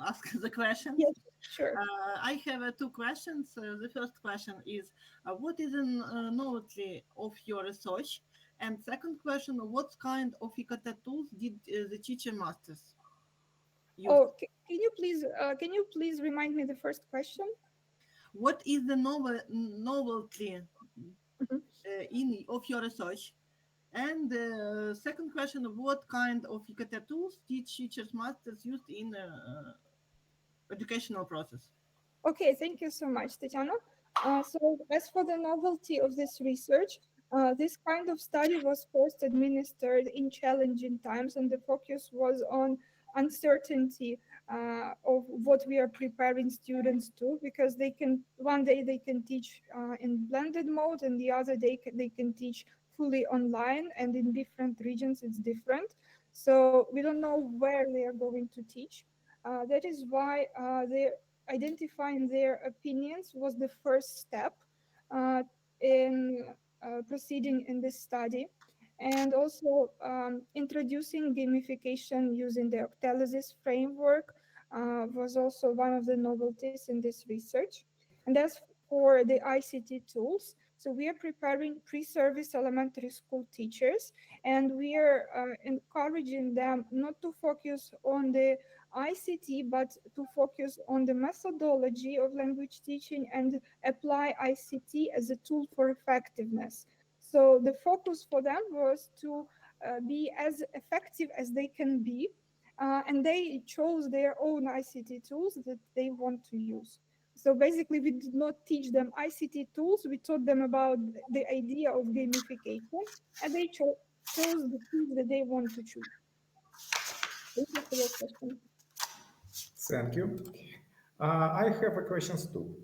ask the question. Yes, sure. I have two questions. The first question is, what is an novelty of your research? And second question, what kind of IKT tools did the teacher masters use? Oh, can you please remind me the first question? What is the novelty Mhm. in of your research? And second question, what kind of IKT tools did teachers masters used in educational process? Okay, thank you so much, Tatiana. So as for the novelty of this research, this kind of study was first administered in challenging times, and the focus was on uncertainty of what we are preparing students to, because they can one day they can teach in blended mode, and the other day they can teach fully online, and in different regions it's different. So we don't know where they are going to teach. That is why they identifying their opinions was the first step uh, in proceeding in this study. And also introducing gamification using the Octalysis framework was also one of the novelties in this research. And as for the ICT tools, so we are preparing pre-service elementary school teachers, and we are encouraging them not to focus on the ICT, but to focus on the methodology of language teaching and apply ICT as a tool for effectiveness. So the focus for them was to be as effective as they can be, and they chose their own ICT tools that they want to use. So basically, we did not teach them ICT tools, we taught them about the idea of gamification, and they chose the tools that they want to choose. Thank you for your question. Thank you. I have a questions too.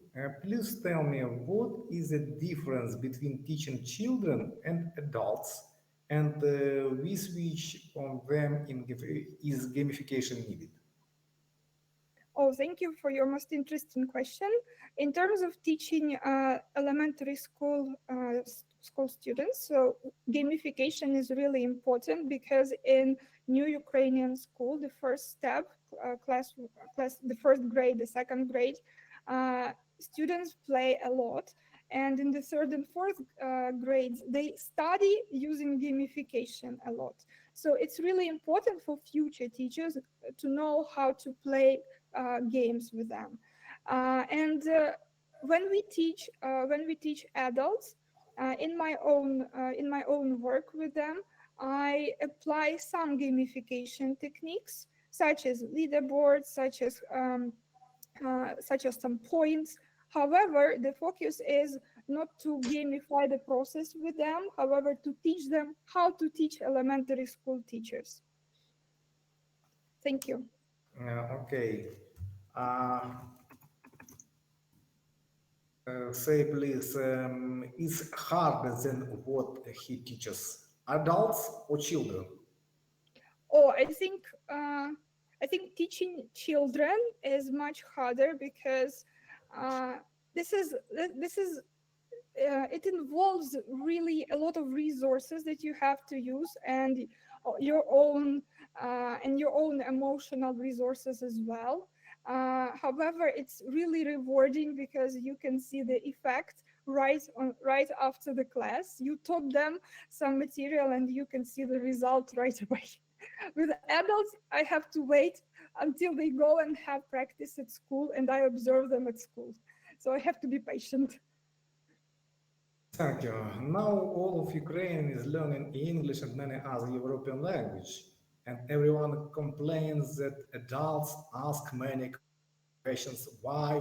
Please tell me what is the difference between teaching children and adults, and with which on them is gamification needed? Oh, thank you for your most interesting question. In terms of teaching elementary school students, so gamification is really important because in new Ukrainian school, the first step, the first grade, the second grade, uh, students play a lot. And in the third and fourth grades, they study using gamification a lot. So it's really important for future teachers to know how to play games with them. And when we teach adults, in my own work with them, I apply some gamification techniques, such as leaderboards, such as some points. However, the focus is not to gamify the process with them, however, to teach them how to teach elementary school teachers. Thank you. Okay. Say please, is harder than what he teaches adults or children? Oh, I think teaching children is much harder because uh, this is it involves really a lot of resources that you have to use, and your own emotional resources as well. However, it's really rewarding because you can see the effect right after the class. You taught them some material and you can see the result right away. With adults, I have to wait until they go and have practice at school, and I observe them at school. So I have to be patient. Thank you. Now all of Ukraine is learning English and many other European language, and everyone complains that adults ask many questions, why,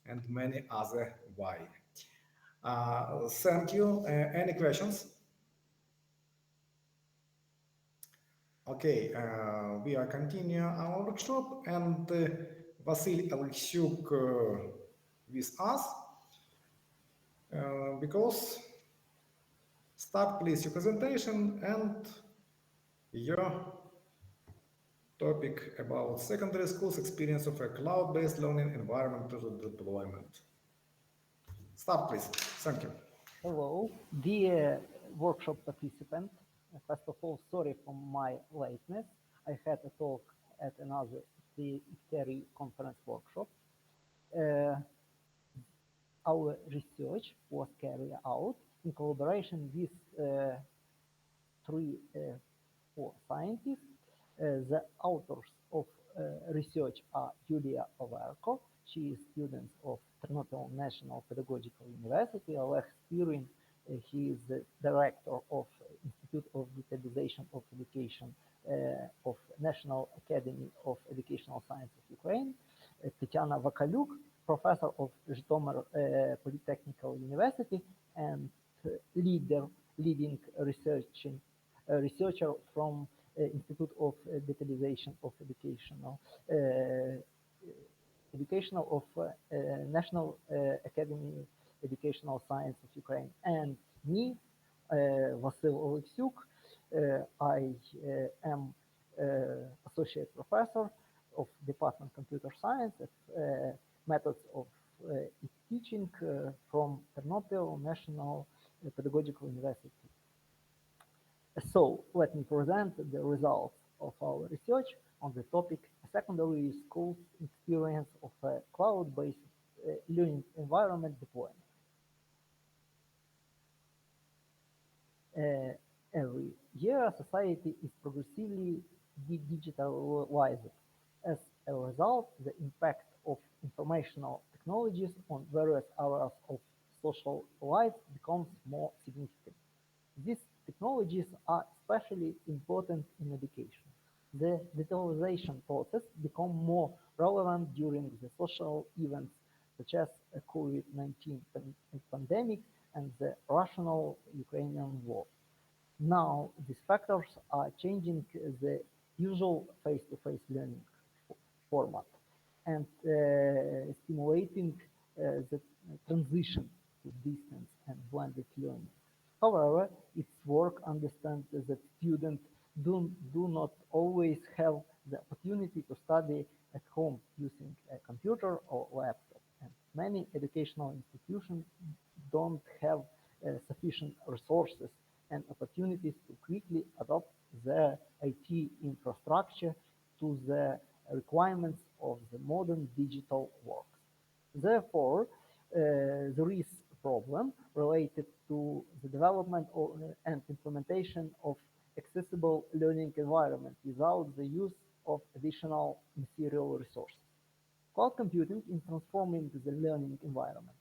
and many other why. Thank you. Any questions? Okay, we are continuing our workshop, and Vasily Alexiuk with us, because start please your presentation and your topic about secondary schools experience of a cloud-based learning environment deployment. Start please. Thank you. Hello, dear workshop participant. First of all, sorry for my lateness. I had a talk at another IFTERI conference workshop. Our research was carried out in collaboration with three, four scientists. The authors of research are Julia Overko. She is student of Ternopil National Pedagogical University. Oleg Spirin, he is the director of Institute of Digitalization of Education of National Academy of Educational Science of Ukraine. Tatiana Vakaluk, professor of Zhytomyr Polytechnical University and leading researcher from Institute of Digitalization of Educational of National Academy Educational Science of Ukraine, and me, Vasyl Oleksiuk. I am associate professor of Department Computer Science at Methods of Teaching from Ternopil National Pedagogical University. So let me present the results of our research on the topic secondary schools experience of a cloud-based learning environment deployment. Every year, society is progressively digitalized. As a result, the impact of informational technologies on various areas of social life becomes more significant. These technologies are especially important in education. The digitalization process becomes more relevant during the social events such as the COVID-19 pandemic and the Russian-Ukrainian war. Now, these factors are changing the usual face-to-face learning format and stimulating the transition to distance and blended learning. However, it's work understand that students do not always have the opportunity to study at home using a computer or laptop, and many educational institutions don't have sufficient resources and opportunities to quickly adopt their IT infrastructure to the requirements of the modern digital world. Therefore, there is a problem related to the development and implementation of accessible learning environment without the use of additional material resources. Cloud computing is transforming the learning environment.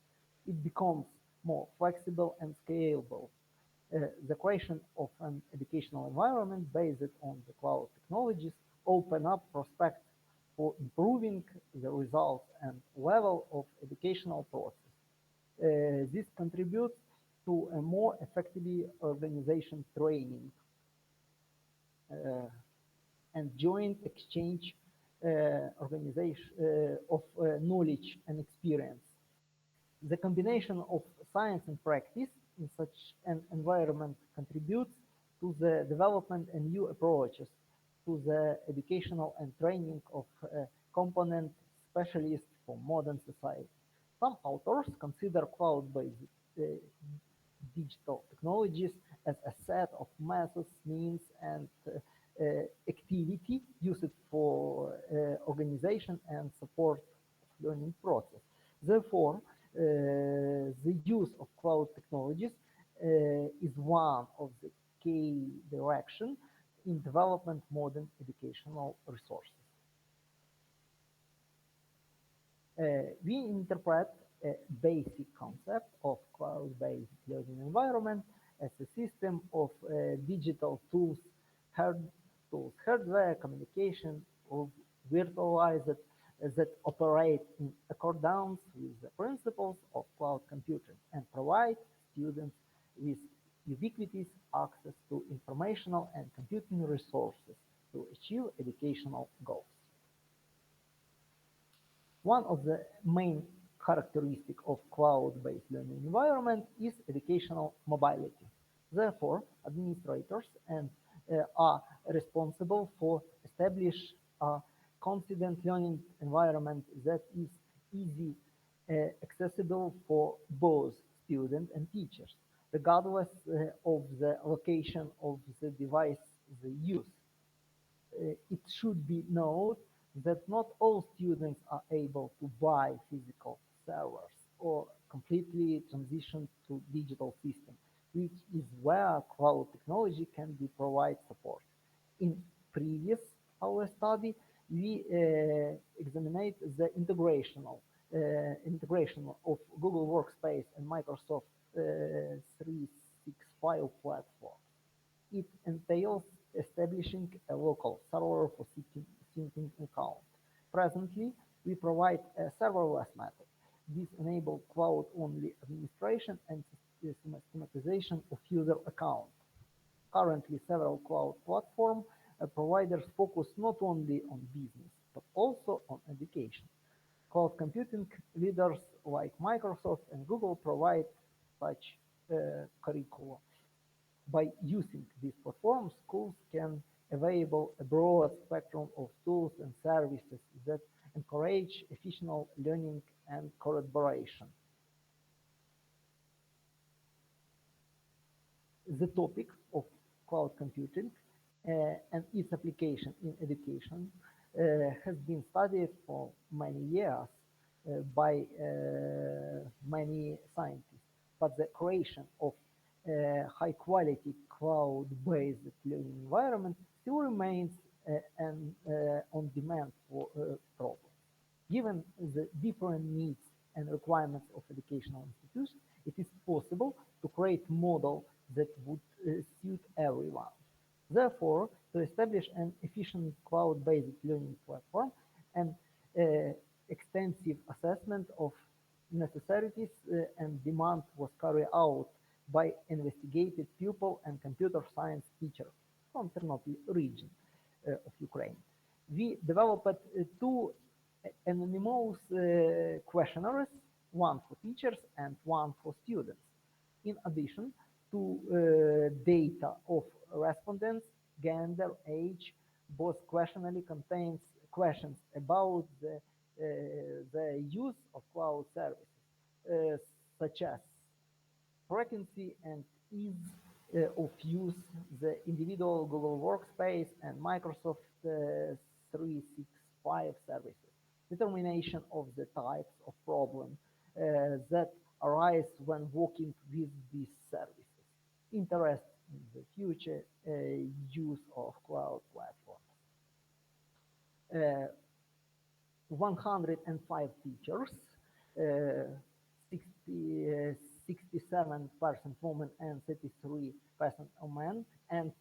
It becomes more flexible and scalable. The creation of an educational environment based on the cloud technologies open up prospects for improving the results and level of educational process. This contributes to a more effectively organization training and joint exchange organization of knowledge and experience. The combination of science and practice in such an environment contributes to the development and new approaches to the educational and training of component specialists for modern society. Some authors consider cloud-based digital technologies as a set of methods, means, and activity used for organization and support of learning process. Therefore, the use of cloud technologies is one of the key directions in development modern educational resources. We interpret a basic concept of cloud-based learning environment as a system of digital tools, hardware, communication, of virtualized that operate in accordance with the principles of cloud computing and provide students with ubiquitous access to informational and computing resources to achieve educational goals. One of the main characteristics of cloud-based learning environment is educational mobility. Therefore, administrators are responsible for establish a confident learning environment that is easy accessible for both students and teachers, regardless of the location of the device they use. It should be noted that not all students are able to buy physical servers or completely transition to digital systems, which is where cloud technology can be provide support. In previous our study, we examined the integration of Google Workspace and Microsoft 365 platform. It entails establishing a local server for syncing account. Presently, we provide a serverless method. This enables cloud-only administration and systematization of user accounts. Currently, several cloud platform providers focus not only on business, but also on education. Cloud computing leaders like Microsoft and Google provide such curricula. By using these platforms, schools can avail a broad spectrum of tools and services that encourage efficient learning and collaboration. The topic of cloud computing and its application in education has been studied for many years by many scientists, but the creation of high quality cloud-based learning environment still remains an on-demand problem. Given the different needs and requirements of educational institutions, it is possible to create a model that would suit everyone. Therefore, to establish an efficient cloud-based learning platform and extensive assessment of necessities and demand was carried out by investigated pupil and computer science teacher from Ternopil region of Ukraine. We developed two anonymous questionnaires, one for teachers and one for students. In addition to data of respondents, gender, age, both questionnaire contains questions about the use of cloud services, such as frequency and ease of use, the individual Google Workspace and Microsoft 365 services, determination of the types of problems that arise when working with these services, interest in the future use of cloud platforms. 105 teachers, 66 67% women and 33% of men, and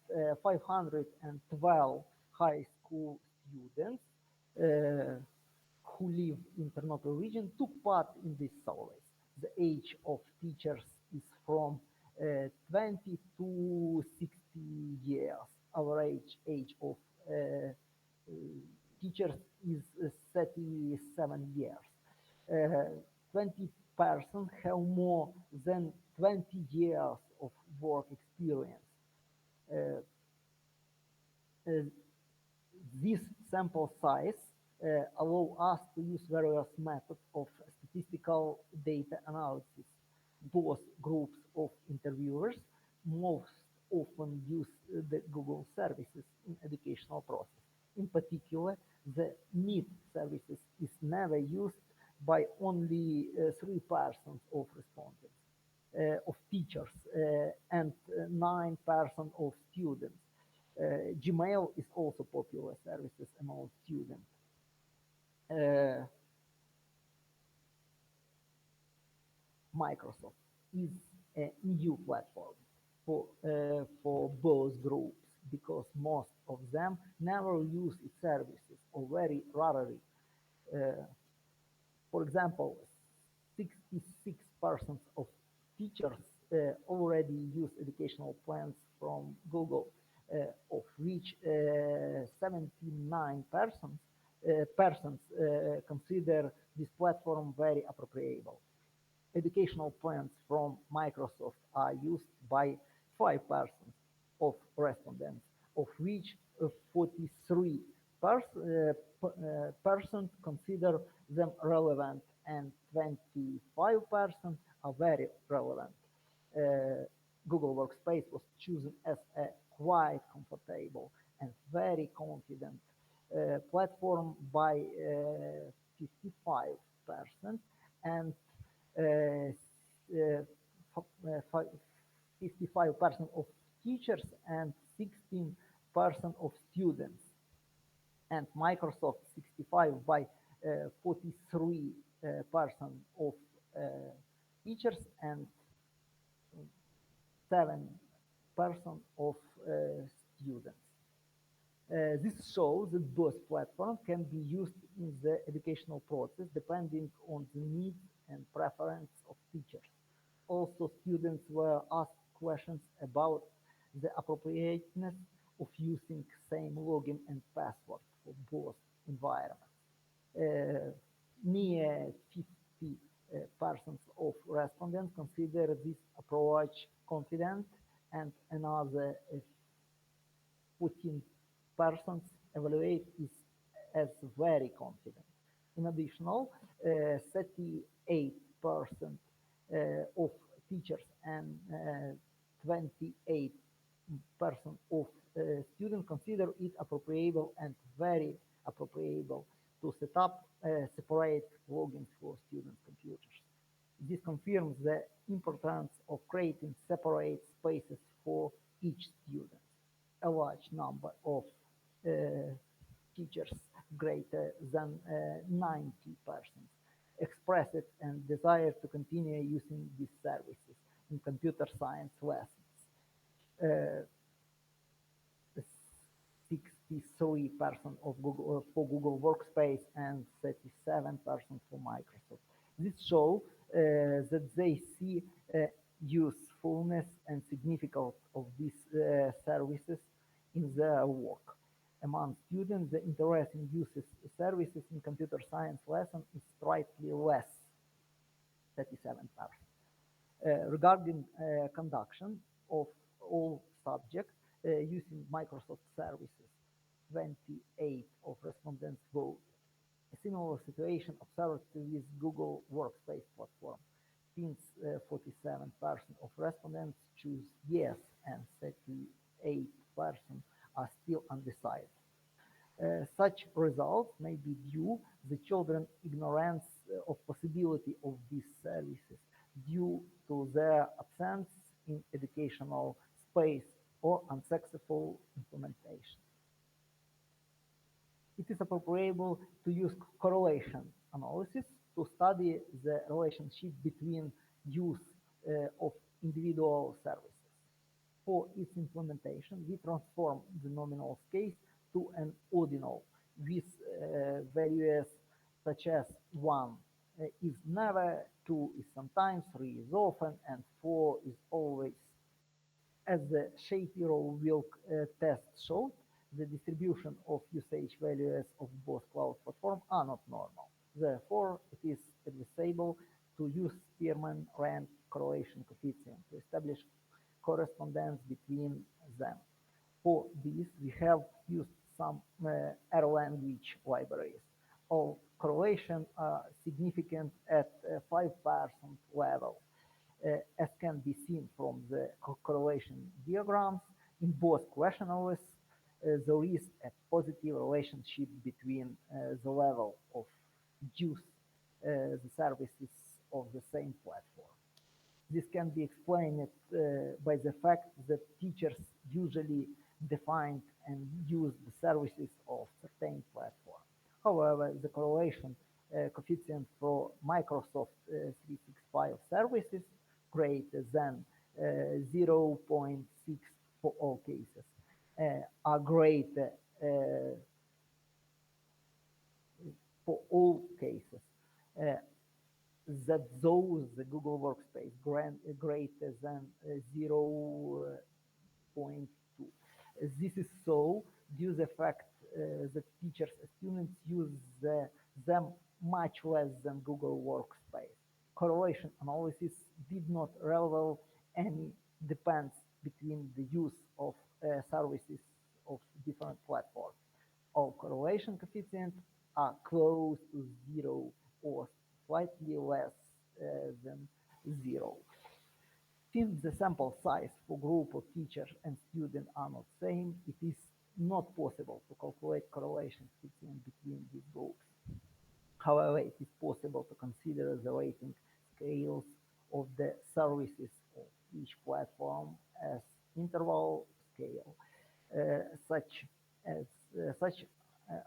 512 high school students who live in Ternopil region took part in these surveys. The age of teachers is from 20 to 60 years. Average age of teachers is 37 years. 20% have more than 20 years of work experience. Uh, uh, this sample size allow us to use various methods of statistical data analysis. Both groups of interviewers most often use the Google services in educational process. In particular, the Meet services is never used by only 3% of respondents, of teachers, and 9% of students. Gmail is also popular services among students. Microsoft is a new platform for both groups because most of them never use its services or very rarely. Uh, for example, 66% of teachers already use educational plans from Google, of which 79% persons consider this platform very appropriate. Educational plans from Microsoft are used by 5% of respondents, of which 43% consider them relevant and 25% are very relevant. Google Workspace was chosen as a quite comfortable and very confident platform by 55%, and 55% of teachers and 16% of students, and Microsoft 65 by 43% of teachers and 7% of students. This shows that both platforms can be used in the educational process depending on the needs and preference of teachers. Also, students were asked questions about the appropriateness of using same login and password for both environments. Near 50% of respondents consider this approach confident, and another 14% evaluate it as very confident. In addition, 38% of teachers and 28% of students consider it appropriate and very appropriate to set up separate logins for students' computers. This confirms the importance of creating separate spaces for each student. A large number of teachers, greater than 90%, expressed and desire to continue using these services in computer science lessons. 63% of Google for Google Workspace and 37% for Microsoft. This shows that they see usefulness and significance of these services in their work. Among students, the interest in uses services in computer science lesson is slightly less, 37%. Regarding conduction of all subjects using Microsoft services, 28 of respondents vote. A similar situation observed with Google Workspace platform. Since 47% of respondents choose yes and 38% are still undecided. Such results may be due the children ignorance of possibility of these services due to their absence in educational space or unsuccessful implementation. It is appropriate to use correlation analysis to study the relationship between use of individual services. For its implementation, we transform the nominal case to an ordinal with values such as 1 is never, 2 is sometimes, 3 is often, and 4 is always. As the Shapiro-Wilk test showed, the distribution of usage values of both cloud platforms are not normal. Therefore, it is advisable to use Spearman-Rand correlation coefficient to establish correspondence between them. For this, we have used some R language libraries. All correlation are significant at 5% level. As can be seen from the correlation diagrams, in both questionnaires, there is a positive relationship between the level of use the services of the same platform. This can be explained by the fact that teachers usually define and use the services of certain platform. However, the correlation coefficient for Microsoft 365 services greater than 0.6 for all cases are greater for all cases. That those the Google Workspace greater than 0.2. This is so due to the fact that teachers and students use them much less than Google Workspace. Correlation analysis did not reveal any depends between the use of services of different platforms. All correlation coefficients are close to 0 or slightly less than 0. Since the sample size for group of teachers and students are not same, it is not possible to calculate correlation between these groups. However, it is possible to consider the rating scales of the services of each platform as interval scale. Such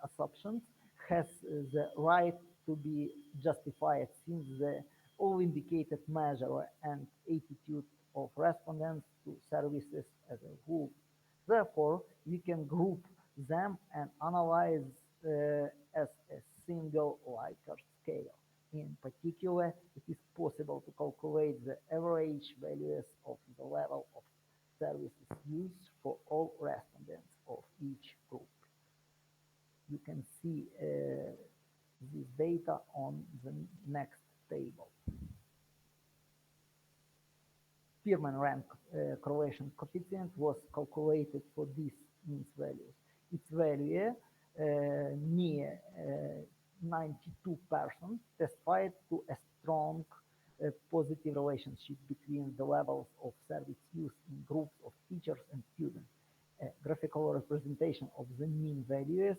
assumptions has the right to be justified since the all indicated measure and attitude of respondents to services as a whole. Therefore, we can group them and analyze as a single Likert scale. In particular, it is possible to calculate the average values of the level of services used for all respondents of each group. You can see this data on the next table. Spearman-Rand correlation coefficient was calculated for these mean values. Its value near 92% testified to a strong positive relationship between the levels of service used in groups of teachers and students. A graphical representation of the mean values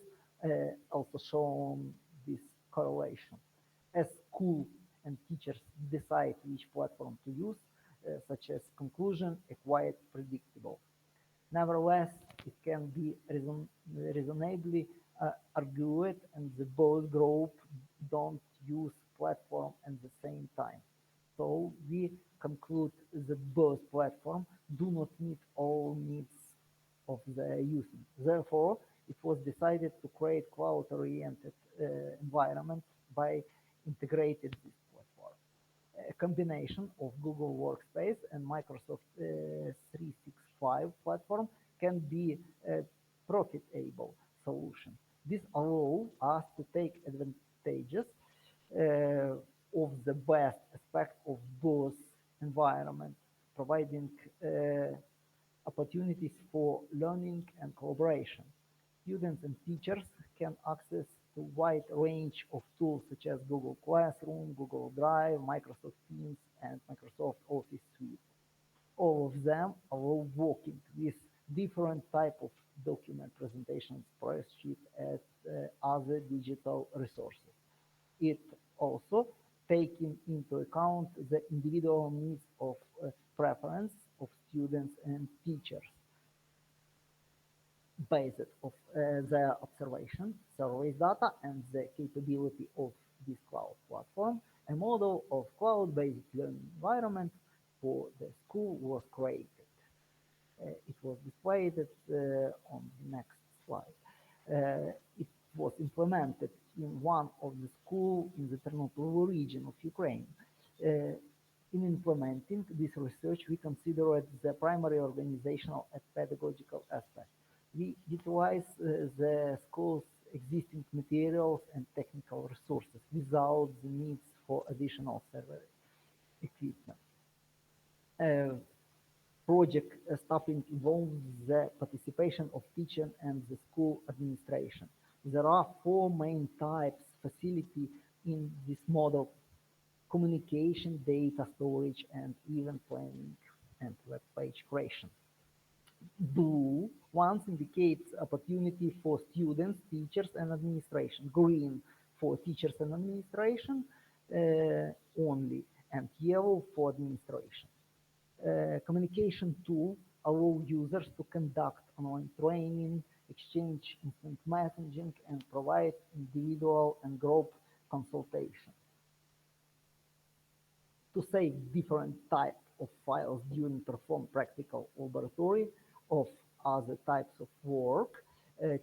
also shown this correlation. As school and teachers decide which platform to use, such as conclusion, are quite predictable. Nevertheless, it can be reasonably argued and the both groups don't use platform at the same time. So we conclude that both platforms do not meet all needs of the user. Therefore, it was decided to create cloud-oriented environment by integrating this platform. A combination of Google Workspace and Microsoft 365 platform can be a profitable solution. This allows us to take advantages of the best aspect of both environments, providing opportunities for learning and collaboration. Students and teachers can access a wide range of tools such as Google Classroom, Google Drive, Microsoft Teams, and Microsoft Office Suite. All of them allow working with different type of document presentations, spreadsheet, and other digital resources. It also taking into account the individual needs of preference of students and teachers. Based of the observation, survey data, and the capability of this cloud platform, a model of cloud-based learning environment for the school was created. It was displayed on the next slide. It was implemented in one of the schools in the Ternopil region of Ukraine. In implementing this research, we considered the primary organizational and pedagogical aspect. We utilize the school's existing materials and technical resources without the needs for additional server equipment. Project staffing involves the participation of teachers and the school administration. There are four main types facility in this model: communication, data storage, and event planning and web page creation. Blue ones indicates opportunity for students, teachers, and administration. Green for teachers and administration only, and yellow for administration. Communication tool allow users to conduct online training, exchange instant messaging, and provide individual and group consultation. To save different types of files during perform practical laboratory of other types of work,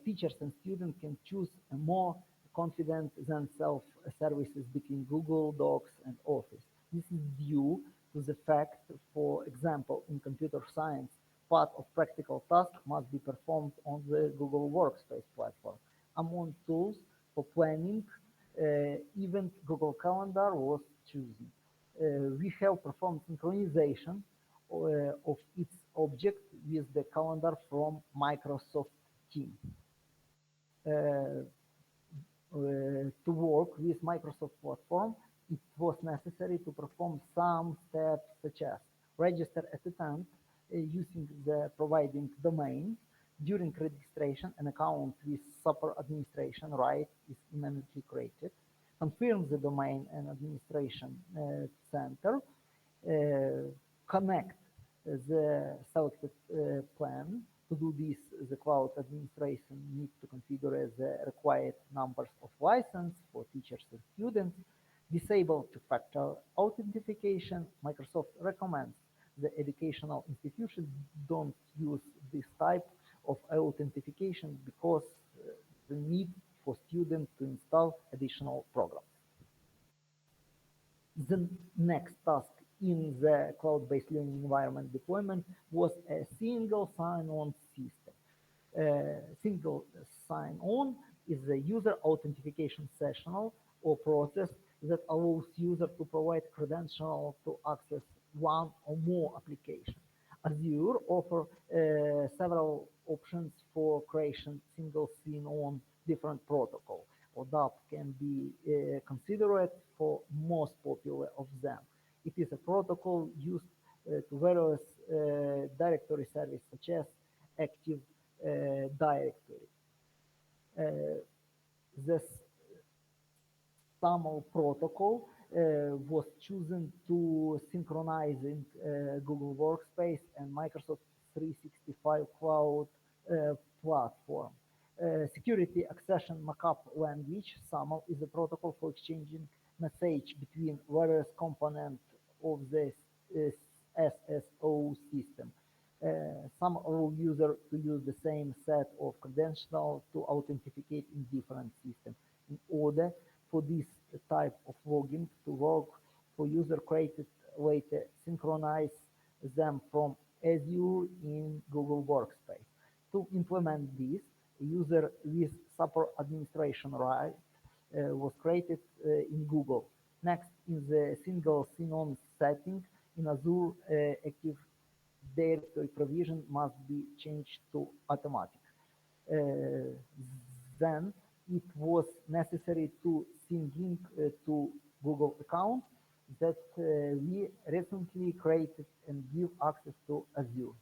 teachers and students can choose a more confident than self-services between Google Docs and Office. This is due to the fact, for example, in computer science, part of practical tasks must be performed on the Google Workspace platform. Among tools for planning, even Google Calendar was chosen. We have performed synchronization of its object with the calendar from Microsoft Teams. To work with Microsoft platform, it was necessary to perform some steps such as register at attend using the providing domain. During registration, an account with super administration right is immediately created. Confirm the domain and administration center. Connect the selected plan. To do this, the cloud administration needs to configure the required numbers of license for teachers and students. Disable two-factor authentication. Microsoft recommends the educational institutions don't use this type of authentication because the need for students to install additional programs. The next task in the cloud-based learning environment deployment was a single sign-on system. Single sign-on is a user authentication session or process that allows users to provide credentials to access one or more applications. Azure offers several options for creation single sign-on different protocols. ODAP can be considered for most popular of them. It is a protocol used to various directory services such as Active Directory. This SAML protocol was chosen to synchronizing Google Workspace and Microsoft 365 Cloud platform. Security accession markup language, SAML, is a protocol for exchanging message between various components of the SSO system. Some allow users to use the same set of credentials to authenticate in different systems. In order for this type of login to work, for user created later synchronize them from Azure in Google Workspace. To implement this, a user with super administration right was created in Google. Next, in the single sign-on setting in Azure, Active Directory provision must be changed to automatic. Then it was necessary to sync in to Google account that we recently created and give access to Azure.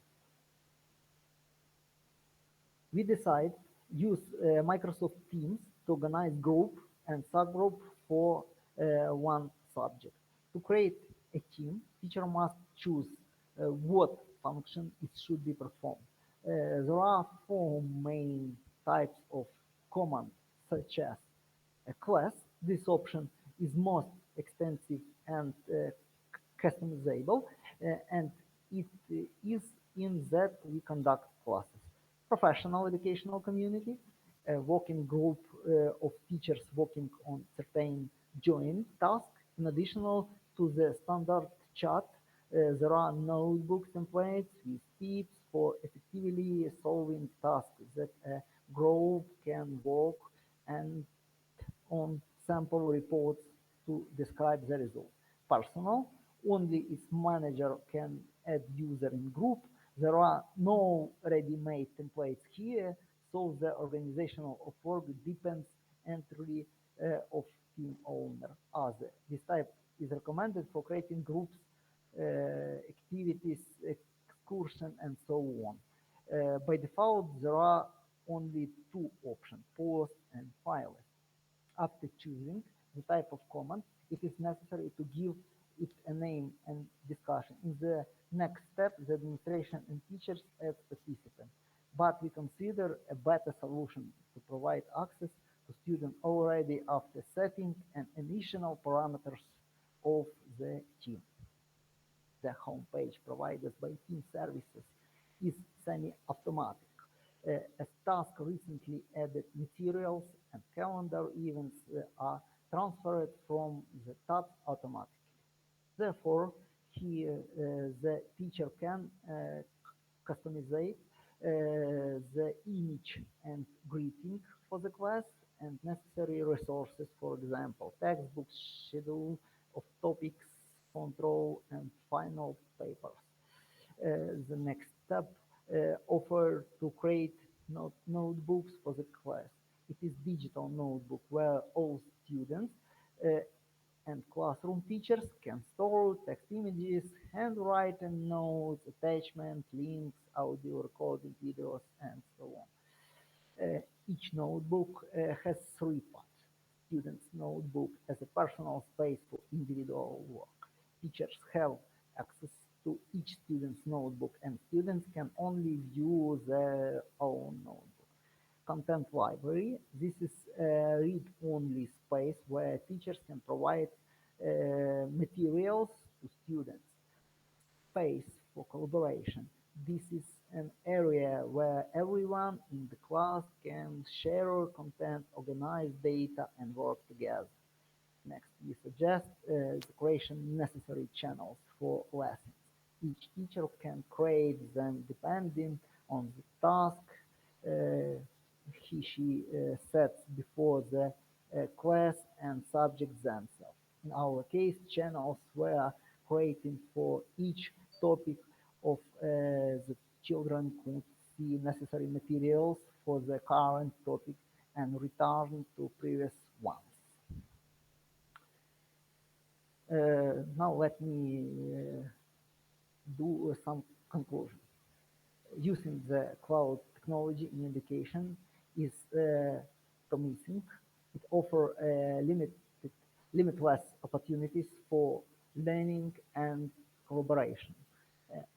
We decide use Microsoft Teams to organize group and subgroup for one subject. To create a team, teacher must choose what function it should be performed. There are four main types of commands, such as a class. This option is most extensive and customizable. and it is in that we conduct classes. Professional educational community, a working group of teachers working on certain joint tasks. In addition to the standard chat, there are notebook templates with tips for effectively solving tasks that a group can work and on sample reports to describe the result. Personal, only its manager can add user in group. There are no ready-made templates here, so the organizational of work depends entirely of team owner. As this type is recommended for creating groups, activities, excursion, and so on. By default, there are only two options, post and file. After choosing the type of comment, it is necessary to give it a name and discussion. In the next step, the administration and teachers as participants. But we consider a better solution to provide access to students already after setting and initial parameters of the team. The homepage provided by team services is semi-automatic. As task recently added materials and calendar events are transferred from the tabs automatically. Therefore, here the teacher can customize the image and greeting for the class and necessary resources, for example, textbooks, schedule of topics, control, and final papers. The next step offer to create notebooks for the class. It is digital notebook where all students and classroom teachers can store text images, handwritten notes, attachment, links, audio recording videos, and so on. Each notebook has three parts. Student's notebook as a personal space for individual work. Teachers have access to each student's notebook, and students can only view their own notebook. Content library. This is a read-only space where teachers can provide materials to students. Space for collaboration. This is an area where everyone in the class can share content, organize data, and work together. Next, we suggest the creation necessary channels for lessons. Each teacher can create them depending on the task she sets before the class and subjects themselves. In our case, channels were created for each topic of the children could see necessary materials for the current topic and return to previous ones. Now let me do some conclusion. Using the cloud technology in education is promising. It offers limitless opportunities for learning and collaboration,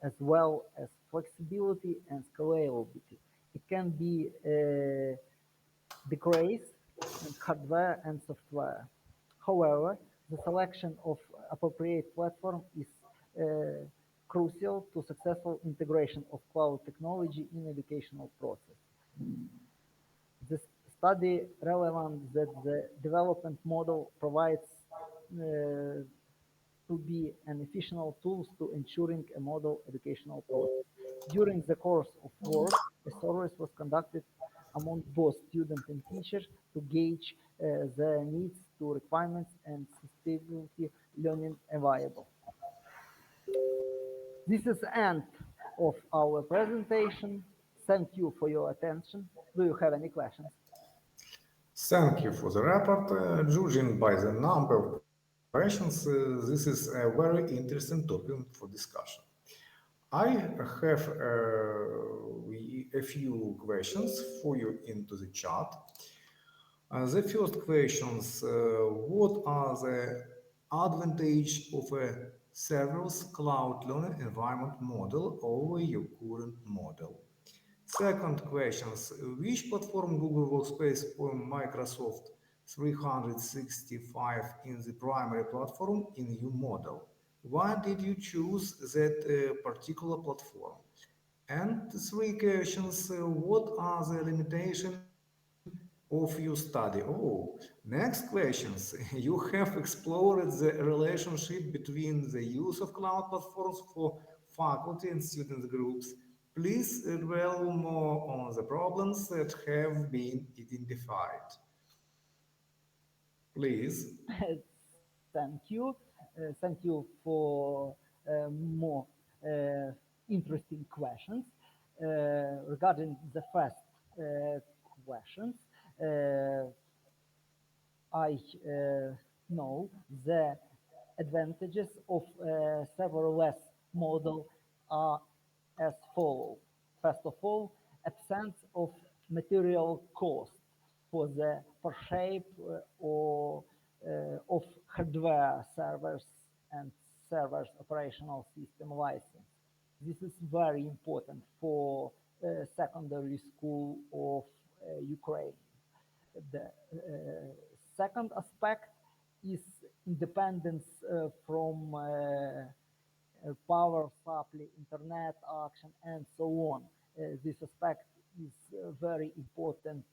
as well as flexibility and scalability. It can be decreased in hardware and software. However, the selection of appropriate platform is crucial to successful integration of cloud technology in educational process. This study relevant that the development model provides to be an efficient tools to ensuring a model educational process. During the course of work, a survey was conducted among both students and teachers to gauge their needs to requirements and sustainability learning available. This is the end of our presentation. Thank you for your attention. Do you have any questions? Thank you for the report. Judging by the number of questions, this is a very interesting topic for discussion. I have a few questions for you into the chat. The first questions, what are the advantage of a serverless cloud learning environment model over your current model? Second questions, which platform Google Workspace or Microsoft 365 in the primary platform in your model? Why did you choose that particular platform? And three questions, what are the limitations of your study? Oh, next questions, you have explored the relationship between the use of cloud platforms for faculty and student groups. Please dwell more on the problems that have been identified. Please. Thank you. Thank you for more interesting questions. Regarding the first questions, I know the advantages of serverless model are as follow. First of all, absence of material cost for the purchase or of hardware servers and servers operational system license. This is very important for secondary school of Ukraine. The second aspect is independence from power supply, internet action, and so on. This aspect is very important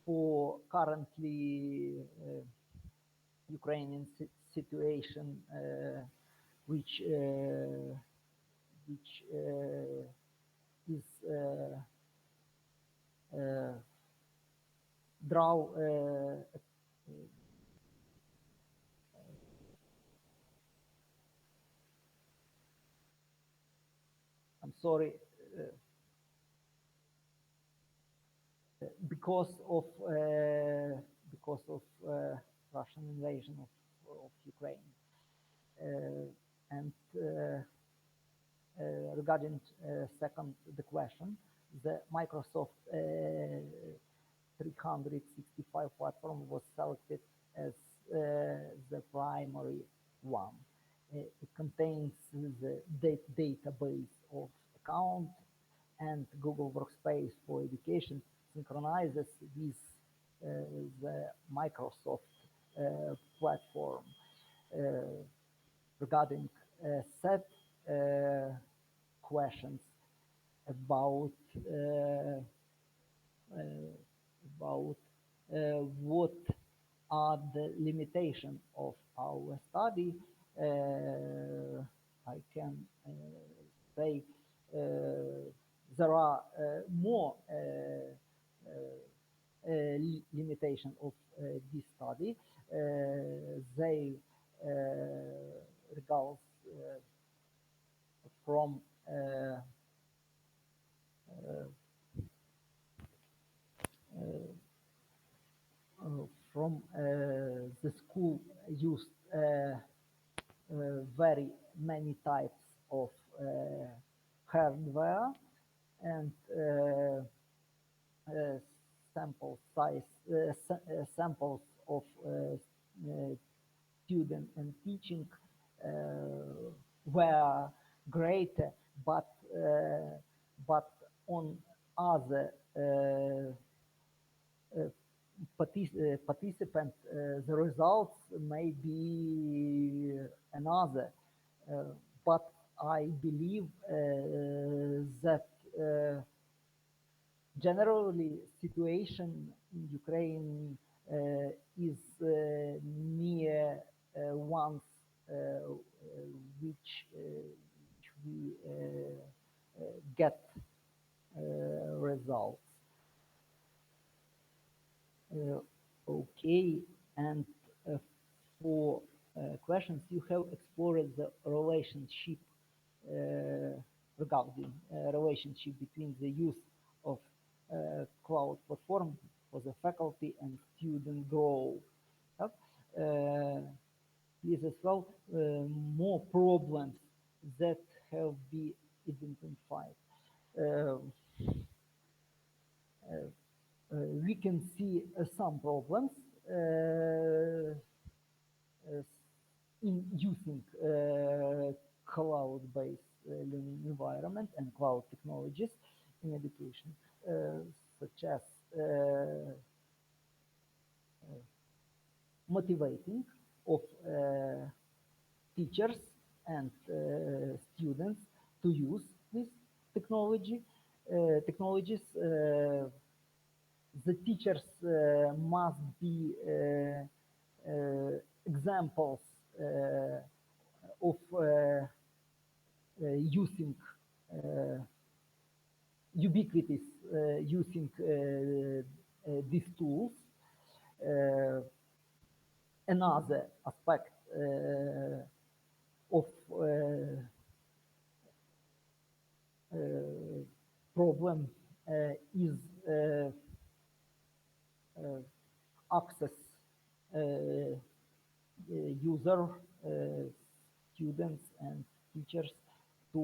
for currently Ukrainian situation, which is draw I'm sorry, because of Russian invasion of Ukraine. And regarding second the question, the Microsoft 365 platform was selected as the primary one. It contains the database of account, and Google Workspace for Education synchronizes with the Microsoft platform. Regarding set questions about what are the limitations of our study, I can say there are more limitation of this study. They results from the school used very many types of hardware, and sample size samples of student and teaching were greater, but on other participant, the results may be another. But I believe that generally situation in Ukraine is near ones which we get results. Okay, and for questions, you have explored the relationship regarding relationship between the use of cloud platform for the faculty and student growth. Is as well more problems that have been identified. We can see some problems in using cloud-based learning environment and cloud technologies in education, such as motivating of teachers and students to use this technologies. The teachers must be examples of using ubiquitous using these tools. Another aspect of problem is access user, students and teachers to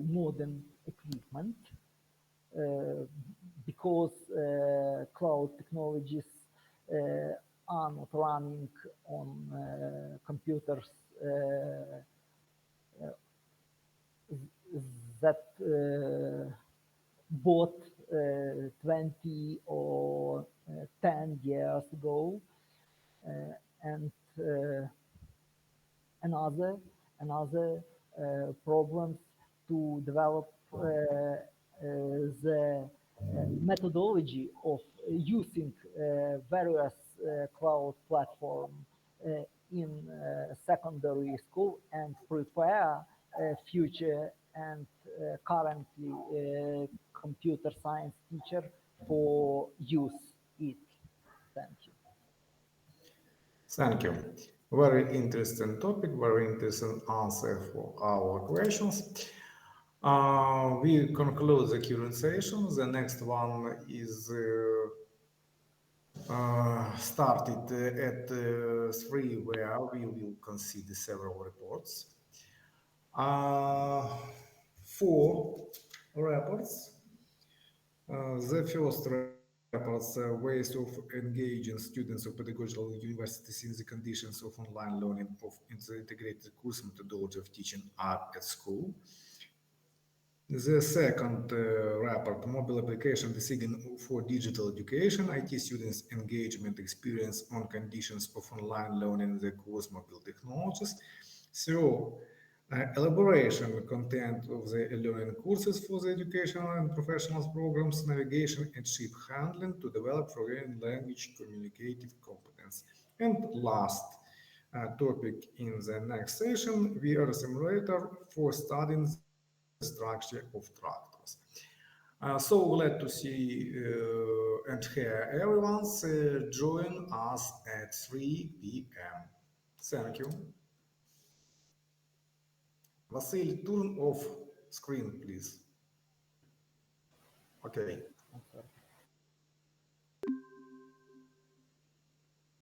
modern equipment because cloud technologies are not running on computers that bought 20 or 10 years ago, and another problems to develop the methodology of using various cloud platform in secondary school and prepare future and currently computer science teacher for use it. Thank you. Thank you. Very interesting topic, very interesting answer for our questions. We conclude the current session. The next one is started at 3, where we will consider several reports. 4 reports. The first reports, ways of engaging students of pedagogical universities in the conditions of online learning of the integrated course methodology of teaching art at school. The second report, mobile application decision for digital education, IT students engagement experience on conditions of online learning in the course mobile technologies. So, elaboration content of the learning courses for the educational and professional programs, navigation and ship handling to develop foreign language communicative competence. And last topic in the next session, VR simulator for studying the structure of tractors. So glad to see and hear everyone. Join us at 3 p.m. Thank you. Vasil, turn off screen, please. Okay. I'm sorry.